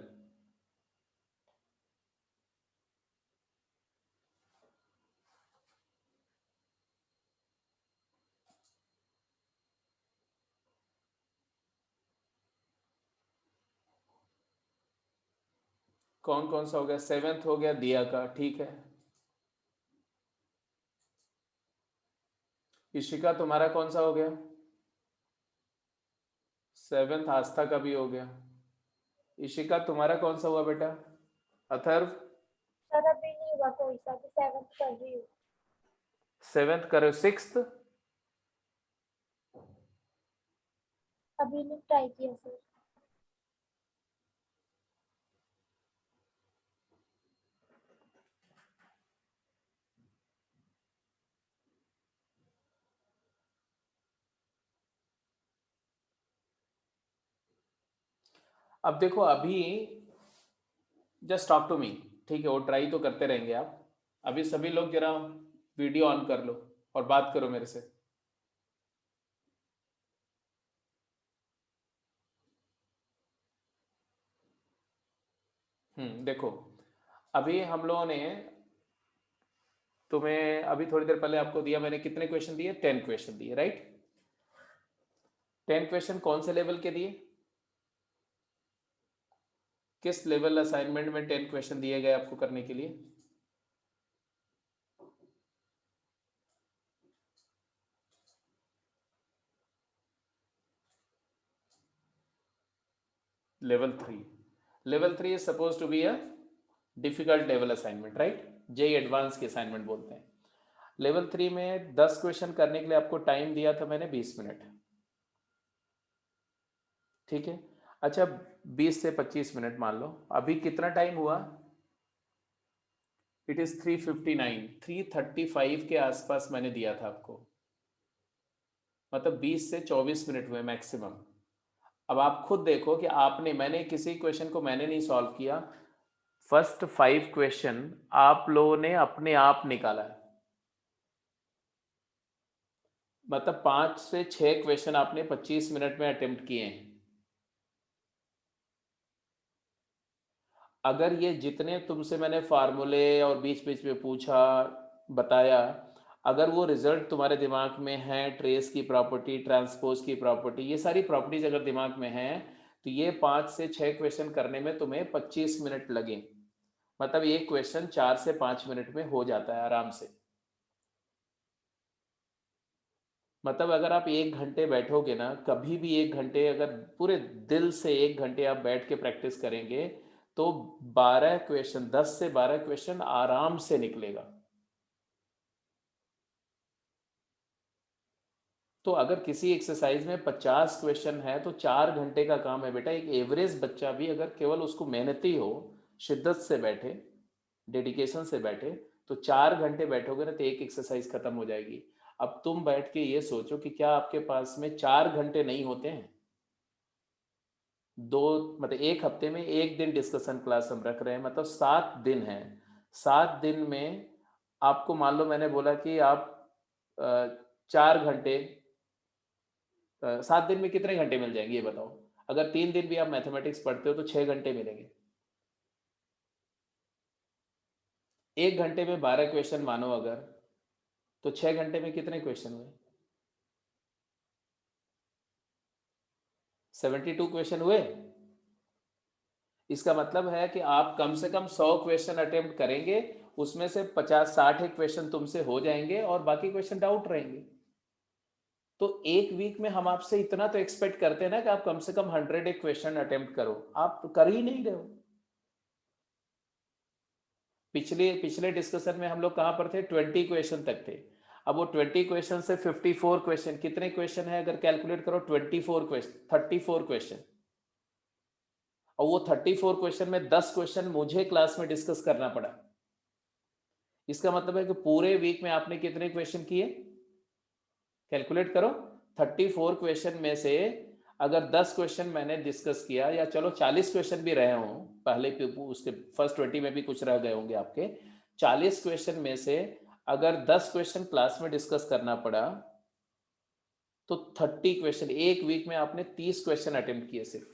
कौन कौन सा हो गया? 7th हो गया दिया का, ठीक है। इशिका तुम्हारा कौन सा हो गया? 7th आस्था का भी हो गया। इशिका तुम्हारा कौन सा हुआ बेटा? अथर्व सर अभी नहीं हुआ कोई सा, तो 7th कर रही हूँ। 7th करो। 6th अभी नहीं ट्राई किया सर। अब देखो अभी जस्ट टॉक टू मी, ठीक है, वो ट्राई तो करते रहेंगे आप। अभी सभी लोग जरा वीडियो ऑन कर लो और बात करो मेरे से। देखो अभी हम लोगों ने तुम्हें अभी थोड़ी देर पहले आपको दिया, मैंने कितने क्वेश्चन दिए? 10 क्वेश्चन दिए, राइट। 10 क्वेश्चन कौन से लेवल के दिए? किस लेवल असाइनमेंट में 10 क्वेश्चन दिए गए आपको करने के लिए? Level 3। Level 3 is supposed to be a difficult level assignment, right? JEE advance की असाइनमेंट बोलते हैं। लेवल 3 में 10 क्वेश्चन करने के लिए आपको टाइम दिया था मैंने 20 मिनट, ठीक है। अच्छा 20 से 25 मिनट मान लो, अभी कितना टाइम हुआ? इट इज 3:59, 3:35 के आसपास मैंने दिया था आपको, मतलब 20 से 24 मिनट हुए मैक्सिमम। अब आप खुद देखो कि आपने, मैंने किसी क्वेश्चन को मैंने नहीं सॉल्व किया, फर्स्ट 5 क्वेश्चन आप लोगों ने अपने आप निकाला है, मतलब 5 से 6 क्वेश्चन आपने 25 मिनट में अटेम्प्ट किए हैं। अगर ये जितने तुमसे मैंने फार्मूले और बीच बीच में पूछा बताया, अगर वो रिजल्ट तुम्हारे दिमाग में है, ट्रेस की प्रॉपर्टी, ट्रांसपोज की प्रॉपर्टी, ये सारी प्रॉपर्टीज अगर दिमाग में है, तो ये 5 से 6 क्वेश्चन करने में तुम्हें 25 मिनट लगे। मतलब एक क्वेश्चन 4 से 5 मिनट में हो जाता है आराम से। मतलब अगर आप 1 घंटे बैठोगे ना, कभी भी 1 घंटे अगर पूरे दिल से 1 घंटे आप बैठ के प्रैक्टिस करेंगे, तो 12 क्वेश्चन, 10 से 12 क्वेश्चन आराम से निकलेगा। तो अगर किसी एक्सरसाइज में 50 क्वेश्चन है तो 4 घंटे का काम है बेटा। एक एवरेज बच्चा भी अगर केवल उसको मेहनती हो, शिद्दत से बैठे, डेडिकेशन से बैठे, तो 4 घंटे बैठोगे ना तो एक एक्सरसाइज खत्म हो जाएगी। अब तुम बैठ के ये सोचो कि क्या आपके पास में 4 घंटे नहीं होते हैं? दो, मतलब एक हफ्ते में एक दिन डिस्कशन क्लास हम रख रहे हैं, मतलब 7 दिन है। 7 दिन में आपको मान लो मैंने बोला कि आप 4 घंटे, 7 दिन में कितने घंटे मिल जाएंगे ये बताओ? अगर 3 दिन भी आप मैथमेटिक्स पढ़ते हो तो 6 घंटे मिलेंगे। 1 घंटे में 12 क्वेश्चन मानो अगर, तो 6 घंटे में कितने क्वेश्चन हुए? 72 क्वेश्चन हुए। इसका मतलब है कि आप कम से कम 100 क्वेश्चन अटेम्प्ट करेंगे, उसमें से 50-60 क्वेश्चन तुमसे हो जाएंगे और बाकी क्वेश्चन डाउट रहेंगे। तो एक वीक में हम आपसे इतना तो एक्सपेक्ट करते हैं ना कि आप कम से कम 100 एक क्वेश्चन अटेम्प्ट करो, आप तो कर ही नहीं रहे हो। पिछले पिछले डिस्कशन में हम लोग कहां पर थे? 20 क्वेश्चन तक थे। अब वो 20 क्वेश्चन से 54 क्वेश्चन, कितने क्वेश्चन है अगर कैलकुलेट करो? 24 क्वेश्चन, 34 क्वेश्चन। और वो 34 क्वेश्चन में 10 क्वेश्चन मुझे क्लास में डिस्कस करना पड़ा। इसका मतलब है कि पूरे वीक में आपने कितने क्वेश्चन किए? कैलकुलेट करो। 34 क्वेश्चन में से अगर 10 क्वेश्चन मैंने डिस्कस किया, या चलो 40 क्वेश्चन भी रहे हों, पहले उसके फर्स्ट 20 में भी कुछ रह गए होंगे आपके, 40 क्वेश्चन में से अगर 10 क्वेश्चन क्लास में डिस्कस करना पड़ा, तो 30 क्वेश्चन, एक वीक में आपने 30 क्वेश्चन अटेम्प्ट किए सिर्फ।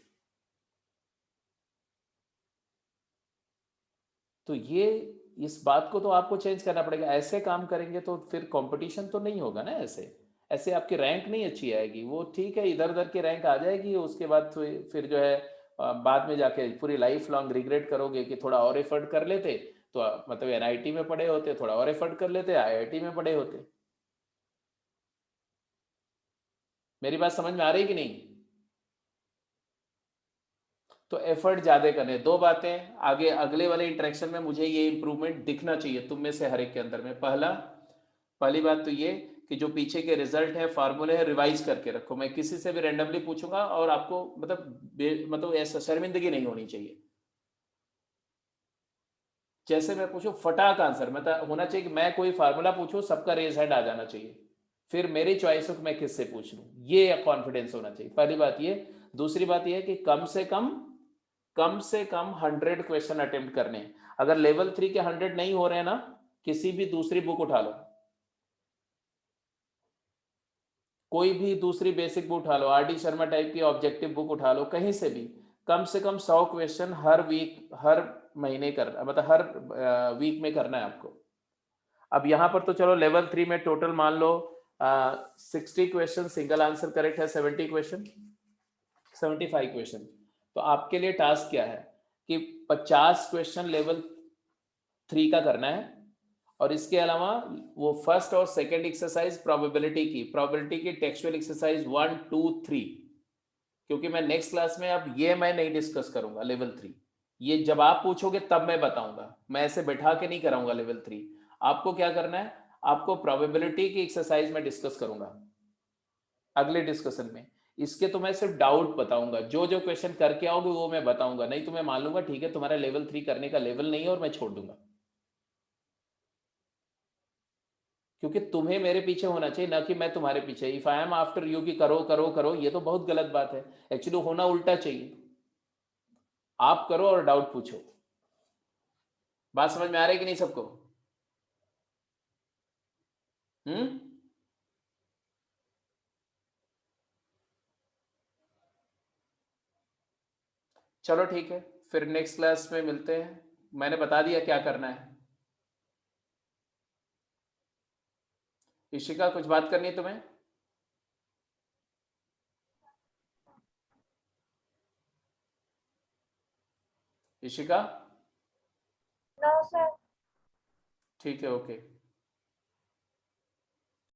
तो ये, इस बात को तो आपको चेंज करना पड़ेगा। ऐसे काम करेंगे तो फिर कंपटीशन तो नहीं होगा ना। ऐसे ऐसे आपकी रैंक नहीं अच्छी आएगी। वो ठीक है, इधर उधर की रैंक आ जाएगी, उसके बाद फिर जो है बाद में जाके पूरी लाइफ लॉन्ग रिग्रेट करोगे कि थोड़ा और एफर्ट कर लेते, तो मतलब एनआईटी में पढ़े होते, थोड़ा और एफर्ट कर लेते, आईआईटी में पढ़े होते। मेरी बात समझ में आ रही कि नहीं? तो एफर्ट ज्यादा करने, दो बातें आगे अगले वाले इंटरेक्शन में मुझे ये इंप्रूवमेंट दिखना चाहिए तुम में से हर एक के अंदर में। पहली बात तो ये कि जो पीछे के रिजल्ट है, फार्मूले है, रिवाइज करके रखो। मैं किसी से भी रैंडमली पूछूंगा और आपको मतलब ऐसा शर्मिंदगी नहीं होनी चाहिए। जैसे मैं पूछूं फटाक आंसर, मतलब होना चाहिए कि मैं कोई फार्मूला पूछूं सबका रेज हैंड आ जाना चाहिए, फिर मेरी चॉइस हो कि मैं किससे पूछ लूं, ये कॉन्फिडेंस होना चाहिए। पहली बात ये। दूसरी बात ये है कि कम से कम 100 क्वेश्चन अटेम्प्ट करने हैं। अगर लेवल 3 के 100 नहीं हो रहे हैं ना, किसी भी दूसरी बुक उठा लो, कोई भी दूसरी बेसिक बुक उठा लो, आर डी शर्मा टाइप की ऑब्जेक्टिव बुक उठा लो, कहीं से भी कम से कम 100 क्वेश्चन हर वीक, हर महीने करना, मतलब हर वीक में करना है आपको। अब यहां पर तो चलो लेवल 3 में टोटल मान लो 60 क्वेश्चन सिंगल आंसर करेक्ट है, 70 क्वेश्चन, 75 क्वेश्चन। तो आपके लिए टास्क क्या है कि 50 क्वेश्चन लेवल 3 का करना है, और इसके अलावा वो फर्स्ट और सेकंड एक्सरसाइज प्रोबेबिलिटी की टेक्सचुअल एक्सरसाइज 1 2 3। क्योंकि मैं नेक्स्ट क्लास में अब ये मैं नहीं डिस्कस करूंगा लेवल 3, ये जब आप पूछोगे तब मैं बताऊंगा, मैं ऐसे बैठा के नहीं कराऊंगा लेवल 3। आपको क्या करना है, आपको प्रोबेबिलिटी की एक्सरसाइज में डिस्कस करूंगा अगले डिस्कशन में। इसके तो मैं सिर्फ डाउट बताऊंगा, जो जो क्वेश्चन करके आओगे वो मैं बताऊंगा, नहीं तो मैं मान लूंगा ठीक है तुम्हारा लेवल 3 करने का लेवल नहीं है और मैं छोड़ दूंगा। क्योंकि तुम्हें मेरे पीछे होना चाहिए, ना कि मैं तुम्हारे पीछे। If I am after you कि करो करो करो, ये तो बहुत गलत बात है। एक्चुअली होना उल्टा चाहिए, आप करो और डाउट पूछो। बात समझ में आ रही है कि नहीं सबको? हम्म। चलो ठीक है, फिर नेक्स्ट क्लास में मिलते हैं। मैंने बता दिया क्या करना है। इशिका कुछ बात करनी है तुम्हें? इशिका? No, sir. ठीक है, ओके।